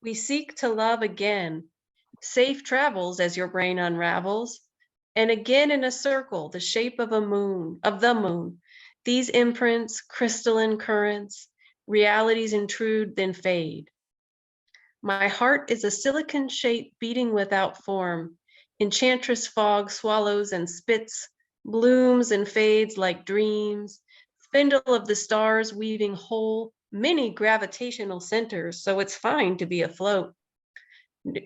We seek to love again. Safe travels as your brain unravels. And again in a circle, the shape of the moon. These imprints, crystalline currents, realities intrude, then fade. My heart is a silicon shape beating without form. Enchantress fog swallows and spits, blooms and fades like dreams. Spindle of the stars weaving whole, many gravitational centers, so it's fine to be afloat.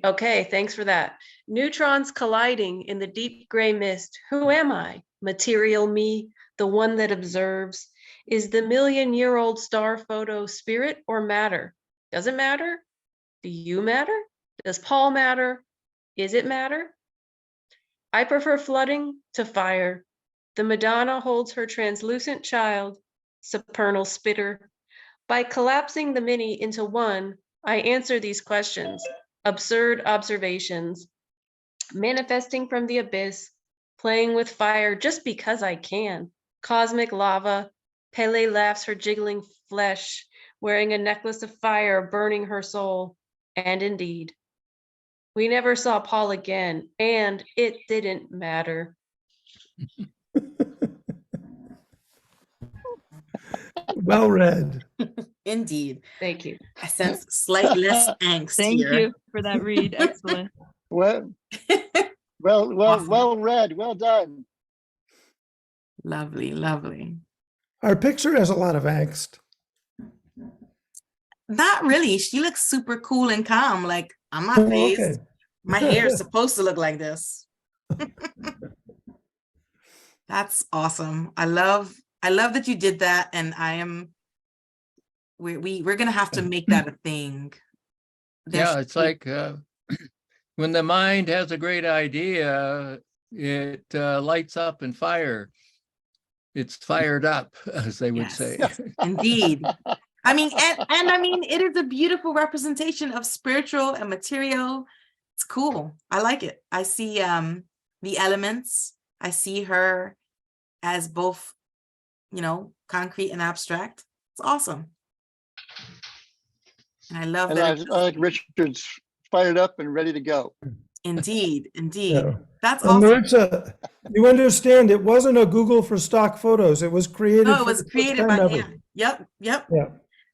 Okay, thanks for that. Neutrons colliding in the deep gray mist. Who am I? Material me, the one that observes. Is the million-year-old star photo spirit or matter? Does it matter? Do you matter? Does Paul matter? Is it matter? I prefer flooding to fire. The Madonna holds her translucent child, supernal spitter. By collapsing the many into one, I answer these questions, absurd observations, manifesting from the abyss, playing with fire just because I can. Cosmic lava, Pele laughs her jiggling flesh, wearing a necklace of fire, burning her soul. And indeed, we never saw Paul again, and it didn't matter. Well read. Indeed. Thank you. I sense slight less angst Thank here. you for that read. Excellent. Well, Awesome. well read. Well done. Lovely, lovely. Our picture has a lot of angst. Not really. She looks super cool and calm. Like on my Oh, face, okay. my hair is supposed to look like this. That's awesome. I love that you did that, and we're gonna have to make that a thing. There Yeah, should it's be- like when the mind has a great idea, it lights up in fire. It's fired up, as they would Yes. say. Indeed. I mean, and I mean, it is a beautiful representation of spiritual and material. It's cool. I like it. I see the elements. I see her as both, concrete and abstract. It's awesome. And I love And that. I like Richard's fired up and ready to go. Indeed, indeed. Yeah. That's And awesome. Maritza, you understand, it wasn't a Google for stock photos. It was created. No, it for was the first created time by ever. hand. Yep. Yeah.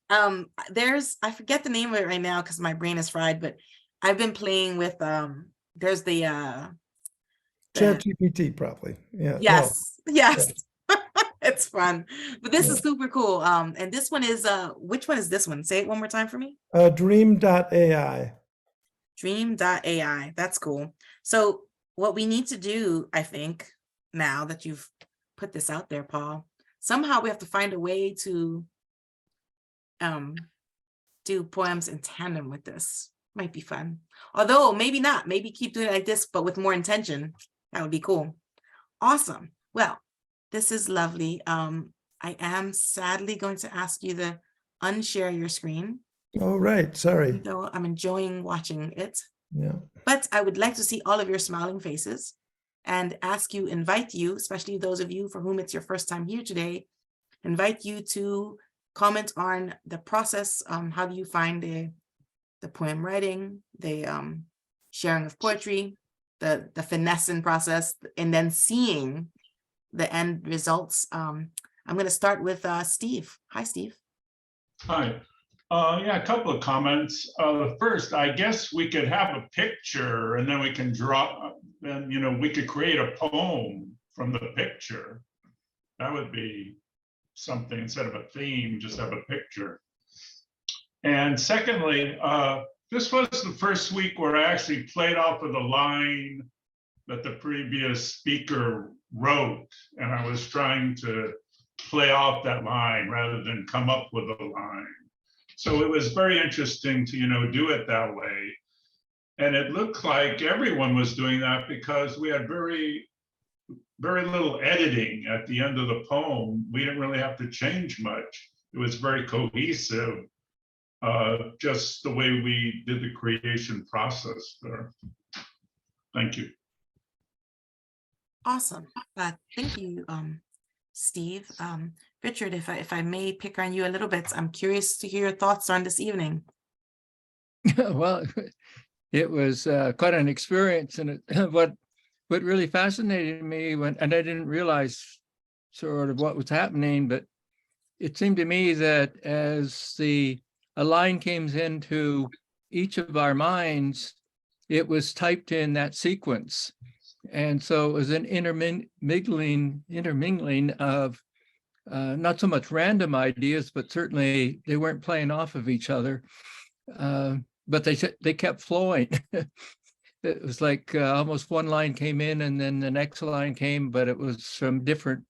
I forget the name of it right now because my brain is fried, but I've been playing with there's the ChatGPT probably. Yeah. yes. It's fun. But this is super cool. And this one is which one is this one? Say it one more time for me. No. Dream.ai. Dream.ai. That's cool. So what we need to do, I think, now that you've put this out there, Paul, somehow we have to find a way to do poems in tandem with this. Might be fun. Although maybe not. Maybe keep doing it like this, but with more intention. That would be cool. Awesome. Well, this is lovely. I am sadly going to ask you to unshare your screen. Oh, right. Sorry. Though I'm enjoying watching it. Yeah. But I would like to see all of your smiling faces. and invite you, especially those of you for whom it's your first time here today, invite you to comment on the process. How do you find the poem writing, the sharing of poetry, the finessing process, and then seeing the end results. I'm going to start with Steve. Hi, Steve. Hi. Yeah, a couple of comments. First, I guess we could have a picture and then we can draw, and we could create a poem from the picture. That would be something. Instead of a theme, just have a picture. And secondly, this was the first week where I actually played off of the line that the previous speaker wrote, and I was trying to play off that line rather than come up with a line. So it was very interesting to do it that way. And it looked like everyone was doing that because we had very little editing at the end of the poem. We didn't really have to change much. It was very cohesive, just the way we did the creation process there. Thank you. Awesome. Thank you, Steve. Richard, if I may pick on you a little bit, I'm curious to hear your thoughts on this evening. Well, it was quite an experience, and what really fascinated me and I didn't realize sort of what was happening, but it seemed to me that as a line came into each of our minds, it was typed in that sequence. And so it was an intermingling of not so much random ideas, but certainly they weren't playing off of each other, but they kept flowing. It was like almost one line came in and then the next line came, but it was from different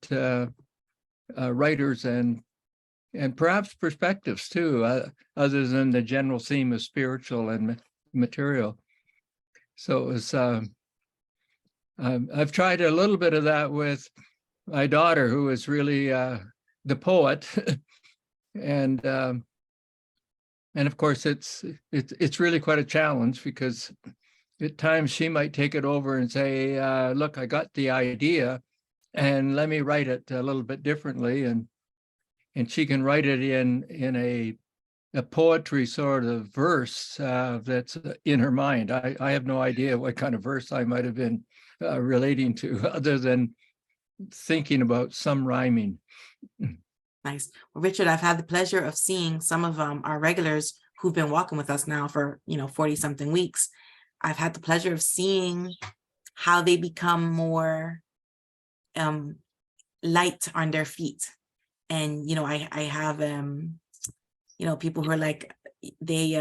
writers and perhaps perspectives too, other than the general theme of spiritual and material. So it was, I've tried a little bit of that with my daughter, who is really the poet, and of course it's really quite a challenge because at times she might take it over and say, "Look, I got the idea, and let me write it a little bit differently," and she can write it in a poetry sort of verse that's in her mind. I have no idea what kind of verse I might have been relating to, other than thinking about some rhyming. Nice. Well, Richard, I've had the pleasure of seeing some of our regulars who've been walking with us now for 40 something weeks. I've had the pleasure of seeing how they become more light on their feet. And I have people who are like, they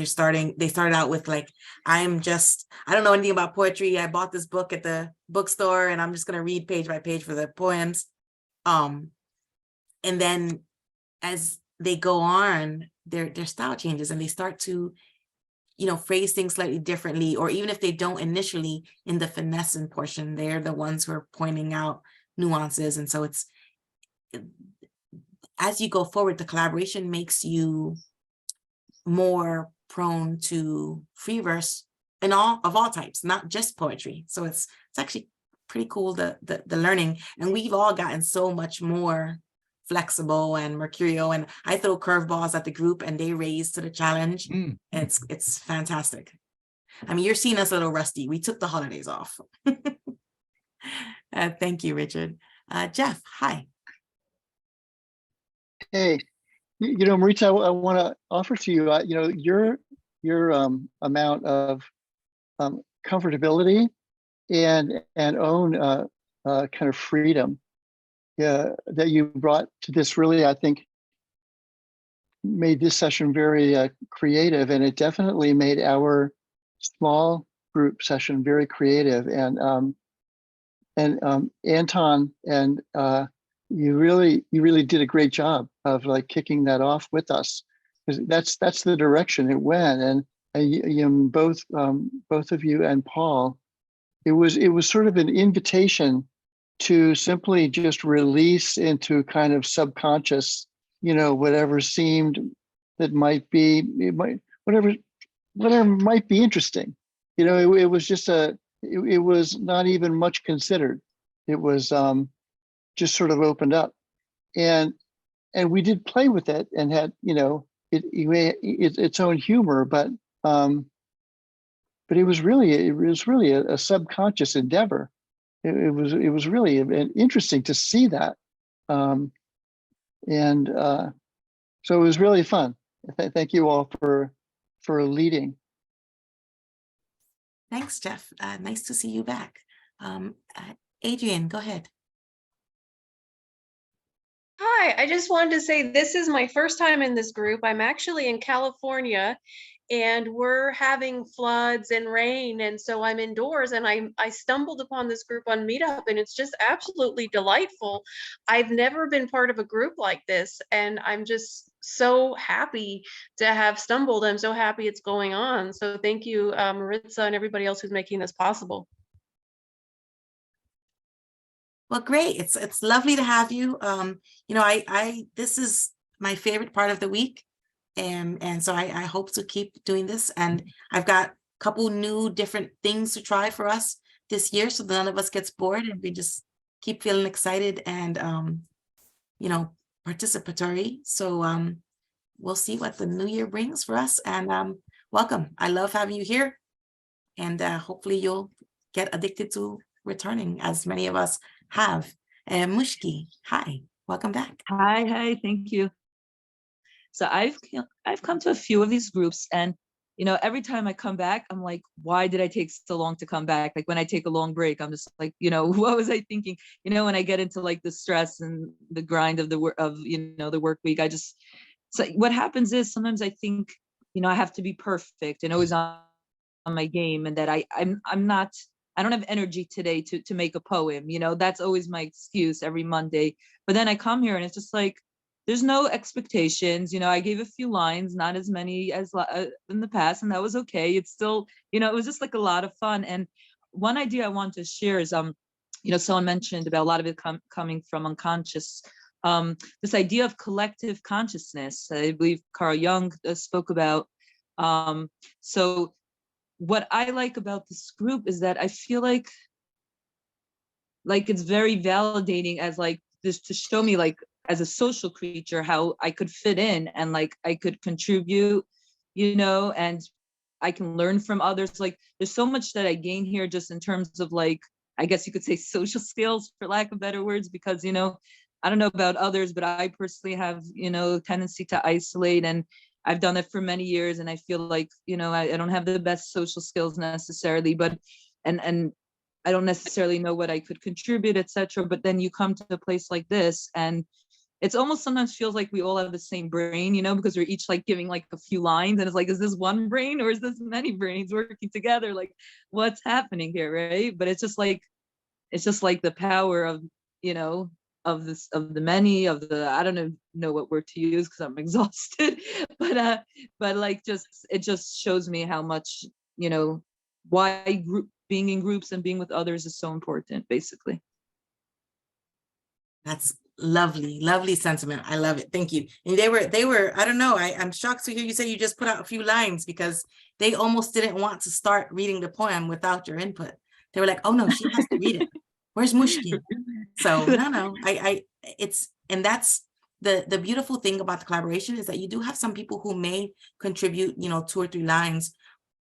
started out with like, I don't know anything about poetry. I bought this book at the bookstore and I'm just going to read page by page for the poems. And then as they go on, their style changes and they start to, phrase things slightly differently, or even if they don't initially in the finessing portion, they're the ones who are pointing out nuances. And so as you go forward, the collaboration makes you more prone to free verse and of all types, not just poetry. So it's actually pretty cool, the learning. And we've all gotten so much more flexible and mercurial, and I throw curveballs at the group and they raise to the challenge. It's fantastic. I mean, you're seeing us a little rusty. We took the holidays off. Thank you, Richard. Jeff, hi. Hey, Maritza, I want to offer to you, your amount of comfortability and own kind of freedom that you brought to this really, I think, made this session very creative, and it definitely made our small group session very creative. And Anton, and you really did a great job of like kicking that off with us, because that's the direction it went. And both of you and Paul, it was sort of an invitation to simply just release into kind of subconscious, whatever seemed that might be, whatever whatever might be interesting. You know, it was just it was not even much considered. It was just sort of opened up, and we did play with it and had, you know, its own humor, but it was really a subconscious endeavor. It was really interesting to see that, and so it was really fun. Thank you all for leading. Thanks, Jeff. Nice to see you back. Adrian, go ahead. Hi, I just wanted to say this is my first time in this group. I'm actually in California and we're having floods and rain. And so I'm indoors and I stumbled upon this group on Meetup and it's just absolutely delightful. I've never been part of a group like this and I'm just so happy to have stumbled. I'm so happy it's going on. So thank you, Maritza and everybody else who's making this possible. Well, great. It's lovely to have you. You know, this is my favorite part of the week. And so I hope to keep doing this. And I've got a couple new different things to try for us this year, so none of us gets bored and we just keep feeling excited and you know, participatory. So we'll see what the new year brings for us. And welcome. I love having you here. And hopefully you'll get addicted to returning, as many of us have. Mushki, hi, welcome back. Hi, thank you. So I've come to a few of these groups, and you know, every time I come back, I'm like, why did I take so long to come back? Like when I take a long break, I'm just like, you know, what was I thinking? You know, when I get into like the stress and the grind of the work of, you know, the work week, so what happens is sometimes I think, you know, I have to be perfect and always on my game, and that I'm not. I don't have energy today to make a poem. You know, that's always my excuse every Monday. But then I come here and it's just like, there's no expectations. You know, I gave a few lines, not as many as in the past, and that was okay. It's still, you know, it was just like a lot of fun. And one idea I want to share is, you know, someone mentioned about a lot of it coming from unconscious, this idea of collective consciousness. I believe Carl Jung spoke about. So what I like about this group is that I feel like it's very validating as like this, to show me like as a social creature how I could fit in and like I could contribute, you know, and I can learn from others. Like there's so much that I gain here just in terms of like, I guess you could say social skills, for lack of better words, because, you know, I don't know about others, but I personally have, you know, tendency to isolate, and I've done it for many years, and I feel like, you know, I don't have the best social skills necessarily, but and I don't necessarily know what I could contribute, etc. But then you come to a place like this, and it's almost sometimes feels like we all have the same brain, you know, because we're each like giving like a few lines, and it's like, is this one brain or is this many brains working together? Like, what's happening here, right? But it's just like the power of, you know, of the many, of the, I don't know what word to use because I'm exhausted, but like it just shows me how much, you know, why being in groups and being with others is so important, basically. That's lovely sentiment. I love it. Thank you. And they were, I don't know, I'm shocked to hear you say you just put out a few lines, because they almost didn't want to start reading the poem without your input. They were like, oh no, she has to read it. Where's Mushki? So no, and that's the beautiful thing about the collaboration, is that you do have some people who may contribute, you know, 2 or 3 lines,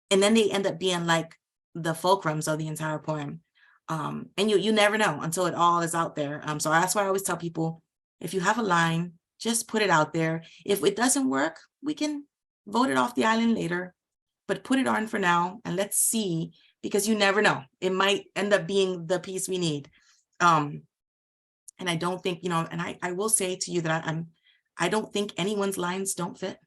and then they end up being like the fulcrums of the entire poem. And you never know until it all is out there. So that's why I always tell people, if you have a line, just put it out there. If it doesn't work, we can vote it off the island later, but put it on for now and let's see, because you never know, it might end up being the piece we need. And I don't think, you know, and I will say to you that I don't think anyone's lines don't fit.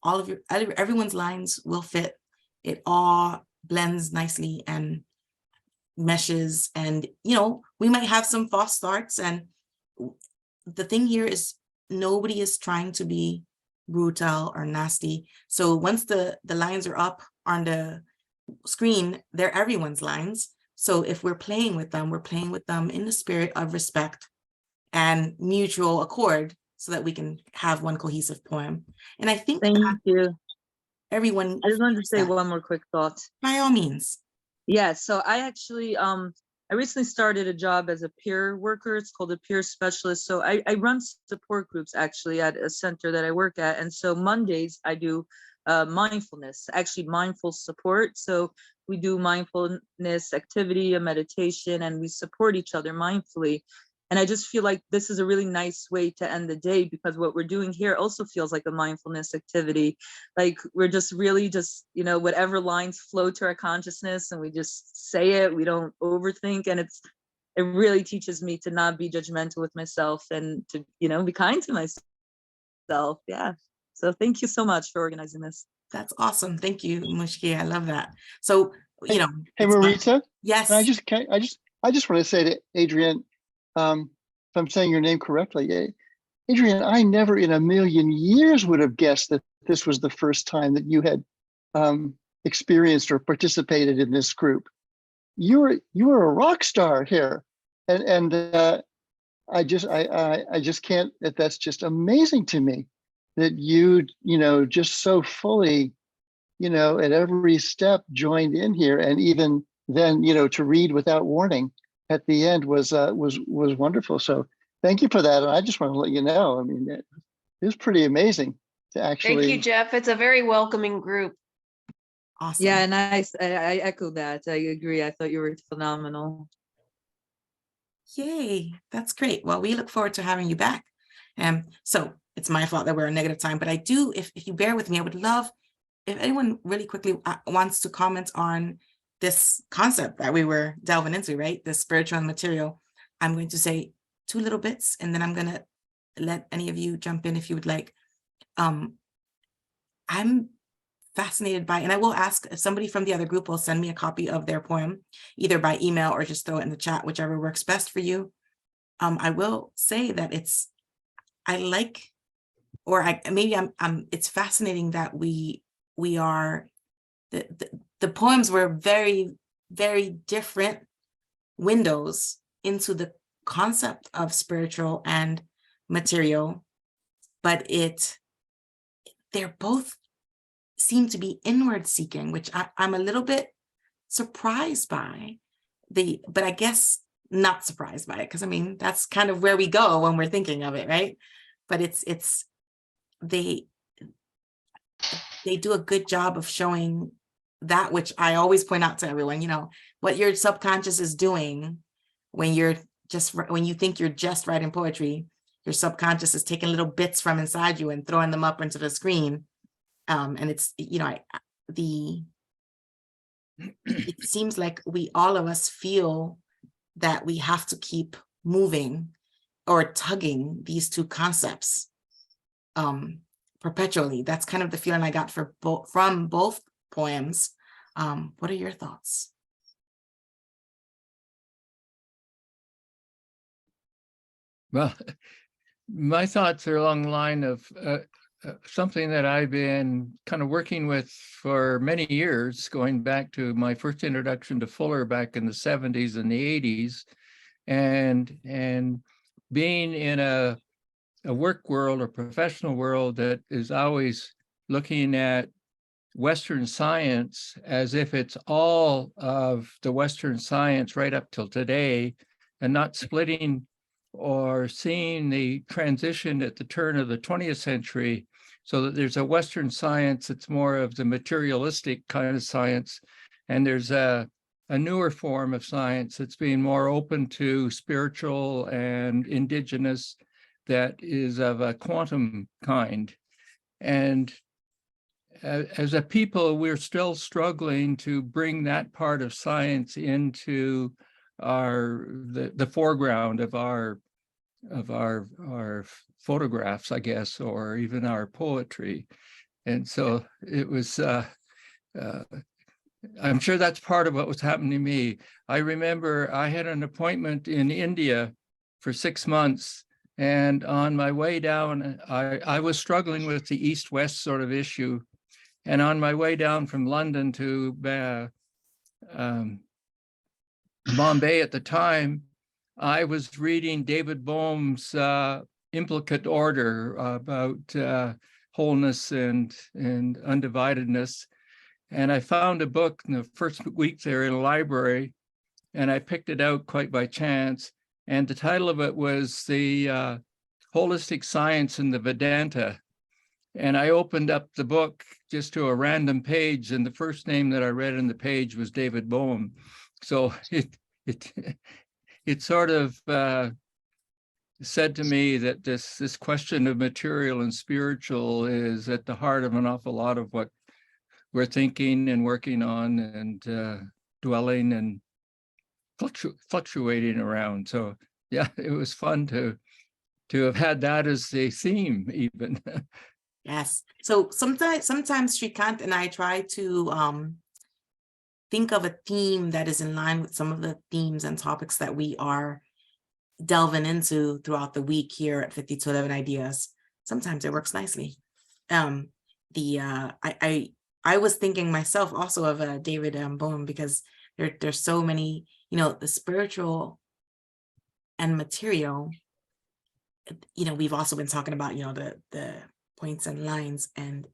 Everyone's lines will fit. It all blends nicely and meshes, and you know, we might have some false starts, and the thing here is nobody is trying to be brutal or nasty. So once the lines are up on the screen, they're everyone's lines. So if we're playing with them, we're playing with them in the spirit of respect and mutual accord, so that we can have one cohesive poem. And I think Thank you. everyone. I just wanted to say feels that. one more quick thought. By all means. Yeah, so I actually I recently started a job as a peer worker. It's called a peer specialist. So I run support groups actually at a center that I work at. And so Mondays I do mindfulness, actually mindful support. So we do mindfulness activity, a meditation, and we support each other mindfully. And I just feel like this is a really nice way to end the day, because what we're doing here also feels like a mindfulness activity. Like we're just really just, you know, whatever lines flow to our consciousness and we just say it, we don't overthink. And it really teaches me to not be judgmental with myself and to, you know, be kind to myself. Yeah. So thank you so much for organizing this. That's awesome. Thank you, Mushki. I love that. So, you know. Hey, it's fun. Maritza, Yes. and I just want to say to Adrienne, if I'm saying your name correctly, Adrienne, I never in a million years would have guessed that this was the first time that you had experienced or participated in this group. You were a rock star here, and I just can't. That's just amazing to me that you know just so fully, you know, at every step joined in here, and even then, you know, to read without warning at the end was wonderful. So thank you for that. And I just want to let you know, I mean, it was pretty amazing to actually. Thank you, Jeff. It's a very welcoming group. Awesome. Yeah, and I echo that. I agree. I thought you were phenomenal. Yay, that's great. Well, we look forward to having you back. So it's my fault that we're a negative time, but I do, if you bear with me, I would love if anyone really quickly wants to comment on this concept that we were delving into, right? The spiritual and material. I'm going to say 2 little bits, and then I'm going to let any of you jump in if you would like. I'm fascinated by, and I will ask if somebody from the other group will send me a copy of their poem, either by email or just throw it in the chat, whichever works best for you. I will say that it's fascinating that we are, the poems were very, very different windows into the concept of spiritual and material, but they're both seem to be inward seeking, which I'm a little bit surprised by, but I guess not surprised by it, because I mean, that's kind of where we go when we're thinking of it, right? But they do a good job of showing that, which I always point out to everyone, you know, what your subconscious is doing when you think you're just writing poetry. Your subconscious is taking little bits from inside you and throwing them up into the screen. And it's, you know, it seems like all of us feel that we have to keep moving or tugging these two concepts perpetually. That's kind of the feeling I got from both poems. What are your thoughts? Well, my thoughts are along the line of something that I've been kind of working with for many years, going back to my first introduction to Fuller back in the 70s and the 80s, and being in a work world or professional world that is always looking at Western science as if it's all of the Western science right up till today, and not splitting or seeing the transition at the turn of the 20th century, so that there's a Western science that's more of the materialistic kind of science, and there's a newer form of science that's being more open to spiritual and indigenous, that is of a quantum kind. And as a people, we're still struggling to bring that part of science into the foreground of our photographs, I guess, or even our poetry. And so it was, I'm sure that's part of what was happening to me. I remember I had an appointment in India for 6 months, and on my way down, I was struggling with the East-West sort of issue. And on my way down from London to Bombay at the time, I was reading David Bohm's Implicate Order about wholeness and undividedness. And I found a book in the first week there in a library, and I picked it out quite by chance. And the title of it was The Holistic Science in the Vedanta. And I opened up the book just to a random page, and the first name that I read in the page was David Bohm. So it sort of said to me that this question of material and spiritual is at the heart of an awful lot of what we're thinking and working on and dwelling and fluctuating around. So yeah, it was fun to have had that as the theme even. Yes. So sometimes Shrikant and I try to think of a theme that is in line with some of the themes and topics that we are delving into throughout the week here at 5211 Ideas. Sometimes it works nicely. I was thinking myself also of David Bohm, because there's so many, the spiritual and material. We've also been talking about, the points and lines, and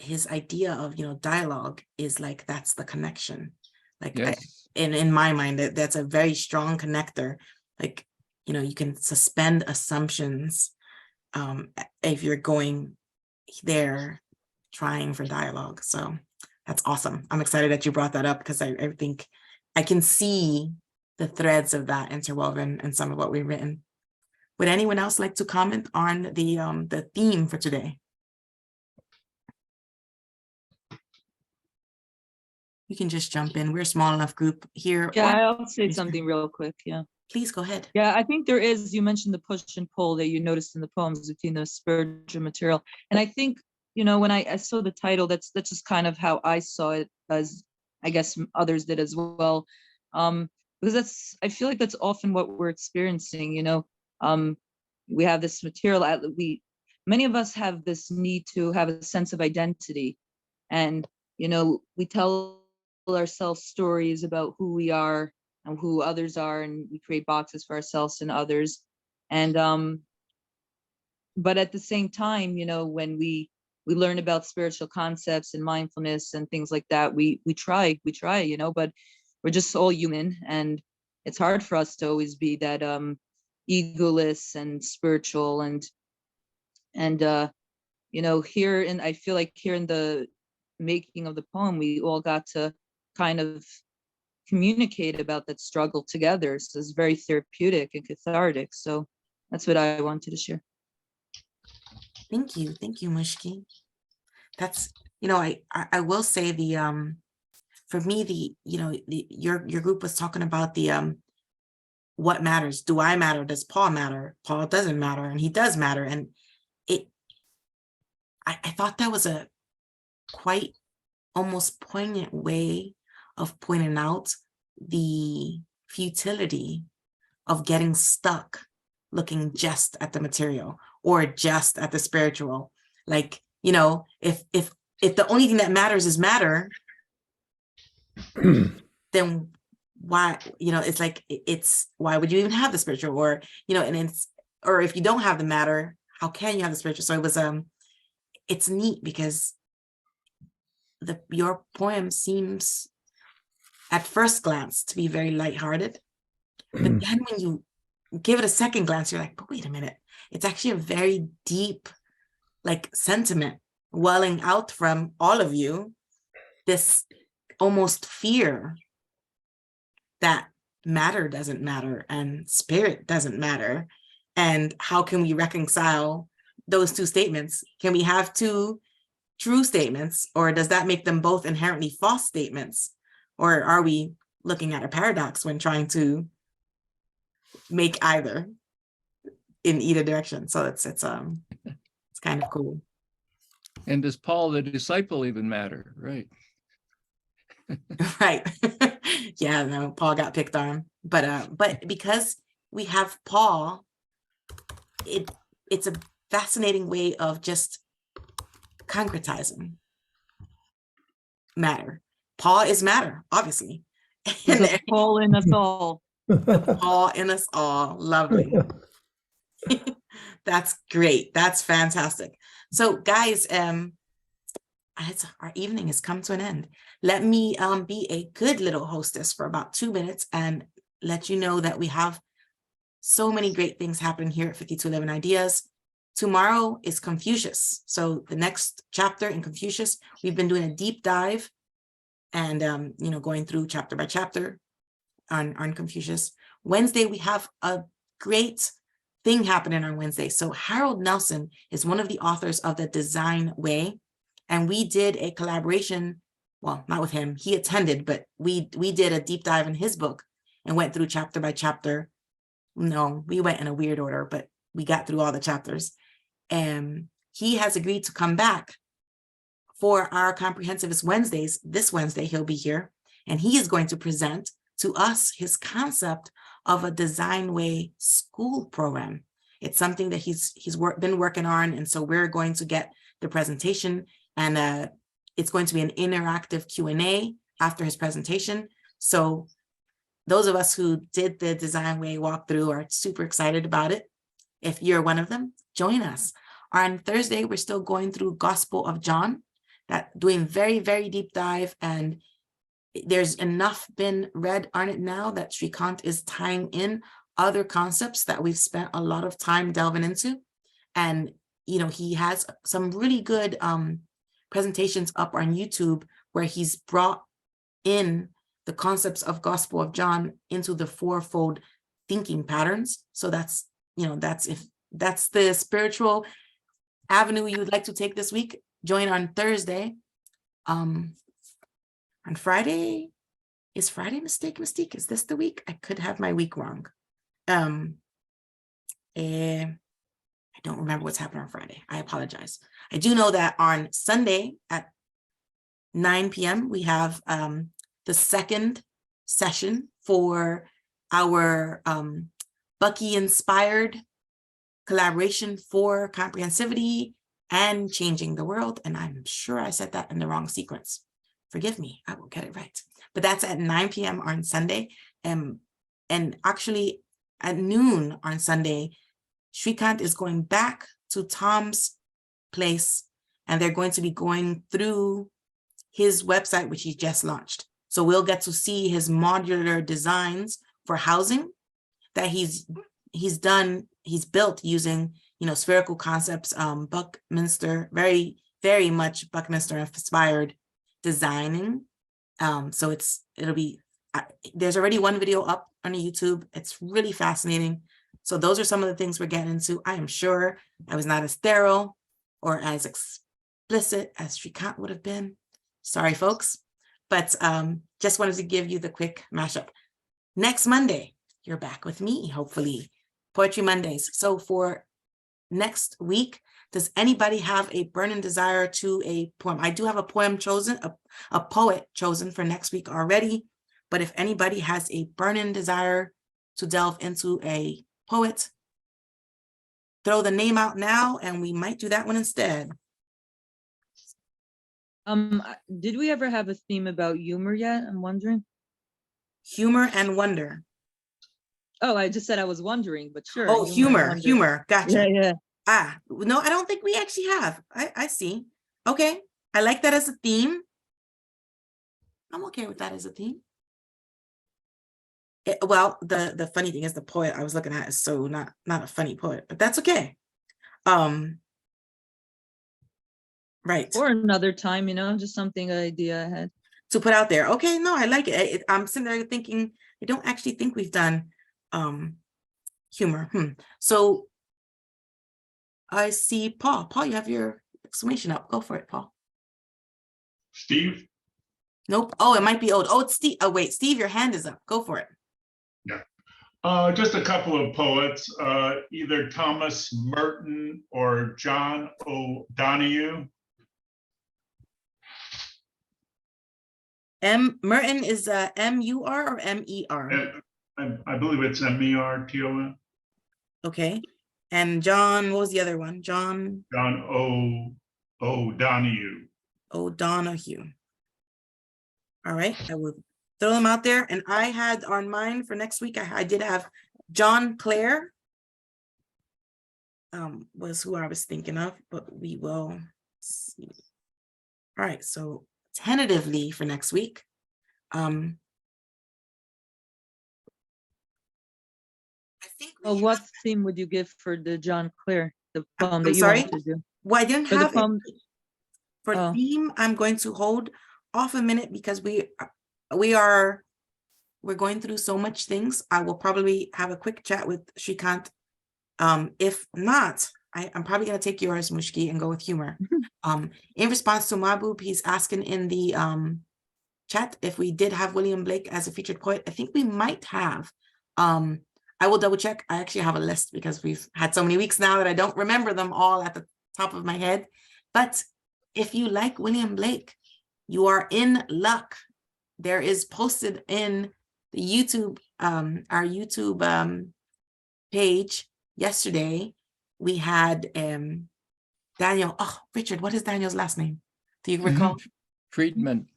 his idea of, dialogue is like, that's the connection. Like, yes. in my mind, that's a very strong connector. Like, you can suspend assumptions if you're going there trying for dialogue. So that's awesome. I'm excited that you brought that up, because I think I can see the threads of that interwoven in some of what we've written. Would anyone else like to comment on the theme for today? You can just jump in. We're a small enough group here. Yeah, I'll say something real quick. Yeah. Please go ahead. Yeah, I think there is, you mentioned the push and pull that you noticed in the poems between the spiritual material. And I think, when I saw the title, that's just kind of how I saw it, as I guess others did as well. Because I feel like that's often what we're experiencing, we have this material, many of us have this need to have a sense of identity. And, we tell ourselves stories about who we are and who others are, and we create boxes for ourselves and others. And but at the same time, when we learn about spiritual concepts and mindfulness and things like that, we try, but we're just all human, and it's hard for us to always be that egoless and spiritual, and I feel like here in the making of the poem, we all got to kind of communicate about that struggle together. So it's very therapeutic and cathartic. So that's what I wanted to share. Thank you, Mushki. That's, I will say for me, your group was talking about the what matters. Do I matter? Does Paul matter? Paul doesn't matter, and he does matter. And I thought that was a quite almost poignant way of pointing out the futility of getting stuck looking just at the material or just at the spiritual. Like, if the only thing that matters is matter, then why, it's like, why would you even have the spiritual? Or, or if you don't have the matter, how can you have the spiritual? So it was, it's neat because your poem seems at first glance to be very lighthearted, but then when you give it a second glance, you're like, but wait a minute, it's actually a very deep, sentiment welling out from all of you, this almost fear that matter doesn't matter and spirit doesn't matter. And how can we reconcile those two statements? Can we have two true statements, or does that make them both inherently false statements? Or are we looking at a paradox when trying to make either in either direction? So it's kind of cool. And does Paul the disciple even matter? Right. Right. Yeah, no, Paul got picked on. But because we have Paul, it's a fascinating way of just concretizing matter. Paul is matter, obviously. There's a Paul in us all. Paul in us all. Lovely. That's great. That's fantastic. So guys, our evening has come to an end. Let me be a good little hostess for about 2 minutes and let you know that we have so many great things happening here at 5211 Ideas. Tomorrow is Confucius. So the next chapter in Confucius, we've been doing a deep dive and going through chapter by chapter on Confucius. Wednesday, we have a great thing happening on Wednesday. So Harold Nelson is one of the authors of The Design Way. And we did a collaboration, well, not with him, he attended, but we did a deep dive in his book and went through chapter by chapter. No, we went in a weird order, but we got through all the chapters. And he has agreed to come back for our Comprehensivist Wednesdays. This Wednesday, he'll be here, and he is going to present to us his concept of a Design Way school program. It's something that he's been working on, and so we're going to get the presentation, and it's going to be an interactive Q&A after his presentation. So those of us who did the Design Way walkthrough are super excited about it. If you're one of them, join us. On Thursday, we're still going through Gospel of John, doing very, very deep dive, and there's enough been read on it now that Shrikant is tying in other concepts that we've spent a lot of time delving into. And, he has some really good presentations up on YouTube where he's brought in the concepts of Gospel of John into the fourfold thinking patterns. So that's the spiritual avenue you'd like to take this week, join on Thursday. On Friday, is Friday Mystique? Is this the week? I could have my week wrong. I don't remember what's happening on Friday. I apologize. I do know that on Sunday at 9 p.m. we have the second session for our Bucky-inspired collaboration for comprehensivity and changing the world. And I'm sure I said that in the wrong sequence. Forgive me, I will get it right. But that's at 9 p.m. on Sunday. And actually at noon on Sunday, Shrikant is going back to Tom's place, and they're going to be going through his website, which he just launched. So we'll get to see his modular designs for housing that he's built using, spherical concepts, Buckminster, very, very much Buckminster inspired designing. So there's already one video up on YouTube. It's really fascinating. So those are some of the things we're getting into. I am sure I was not as thorough or as explicit as Shrikant would have been. Sorry, folks. But just wanted to give you the quick mashup. Next Monday, you're back with me, hopefully. Poetry Mondays. So for next week, does anybody have a burning desire to a poem? I do have a poem chosen, a poet chosen for next week already. But if anybody has a burning desire to delve into a poet, throw the name out now, and we might do that one instead. Did we ever have a theme about humor yet? I'm wondering. Humor and wonder. Oh, I just said I was wondering, but sure. Oh, humor. Gotcha. Yeah. No, I don't think we actually have. I see. Okay. I like that as a theme. I'm okay with that as a theme. Well, the funny thing is the poet I was looking at is so not a funny poet, but that's okay. Right. Or another time, just something, an idea I had to put out there. Okay, no, I like it. I'm sitting there thinking, I don't actually think we've done humor. So I see Paul. Paul, you have your exclamation up. Go for it, Paul. Steve? Nope. Oh, it might be old. Oh, it's Steve. Oh, wait, Steve, your hand is up. Go for it. Yeah. Just a couple of poets, either Thomas Merton or John O'Donoghue. Merton is M-U-R or M-E-R? I believe it's M-E-R-T-O-N. Okay. And John, what was the other one? John O'Donoghue. O'Donoghue. All right, I will throw them out there. And I had on mine for next week, I did have John Clare. was who I was thinking of, but we will see. All right, so tentatively for next week, I think we Well, what have- theme would you give for the John Clear, the poem I'm that you sorry? wanted to do? Well, I didn't For the have it. poem, For Oh. theme, I'm going to hold off a minute because we're going through so much things. I will probably have a quick chat with Shrikant. If not, I'm probably gonna take yours, Mushki, and go with humor. In response to Mahbub, he's asking in the chat if we did have William Blake as a featured poet. I think we might have. I will double check. I actually have a list because we've had so many weeks now that I don't remember them all at the top of my head. But if you like William Blake, you are in luck. There is posted in the YouTube, our YouTube page yesterday. We had Daniel. Oh, Richard, what is Daniel's last name? Do you recall? Friedman.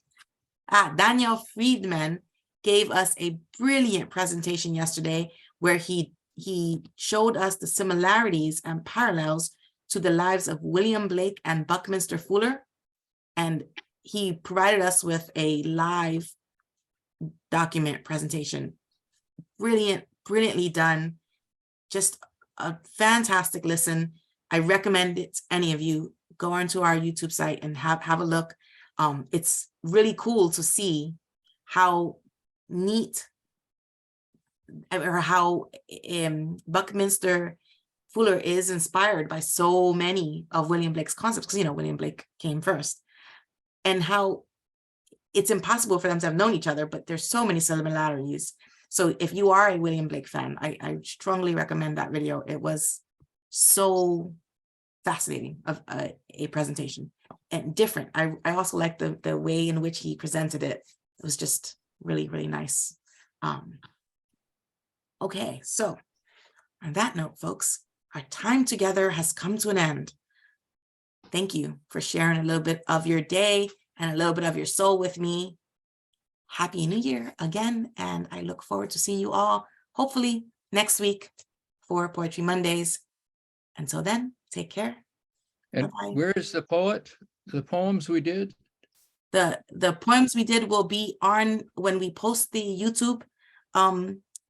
Daniel Friedman gave us a brilliant presentation yesterday where he showed us the similarities and parallels to the lives of William Blake and Buckminster Fuller. And he provided us with a live document presentation. Brilliantly done. Just a fantastic listen. I recommend it to any of you. Go onto our YouTube site and have a look. It's really cool to see how neat or how Buckminster Fuller is inspired by so many of William Blake's concepts, because William Blake came first, and how it's impossible for them to have known each other, but there's so many similarities. So if you are a William Blake fan, I strongly recommend that video. It was so fascinating of a presentation and different. I also like the way in which he presented it. It was just really, really nice. Okay, so on that note, folks, our time together has come to an end. Thank you for sharing a little bit of your day and a little bit of your soul with me. Happy New Year again, and I look forward to seeing you all, hopefully next week for Poetry Mondays. Until then, take care. And Bye-bye. where is the poet? The poems we did? The poems we did will be on when we post the YouTube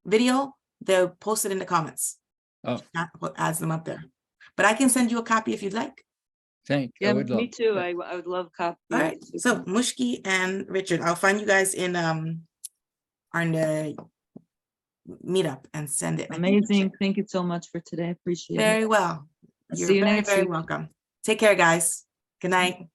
video. They're posted in the comments. Oh, That adds them up there. But I can send you a copy if you'd like. thanks. I yeah, would me love too. that. I would love copy. All right. So Mushki and Richard, I'll find you guys in on the meetup and send it. I think- Amazing. Thank you so much for today. I appreciate it. Very well. I'll You're see you very, next very week. welcome. Take care, guys. Good night.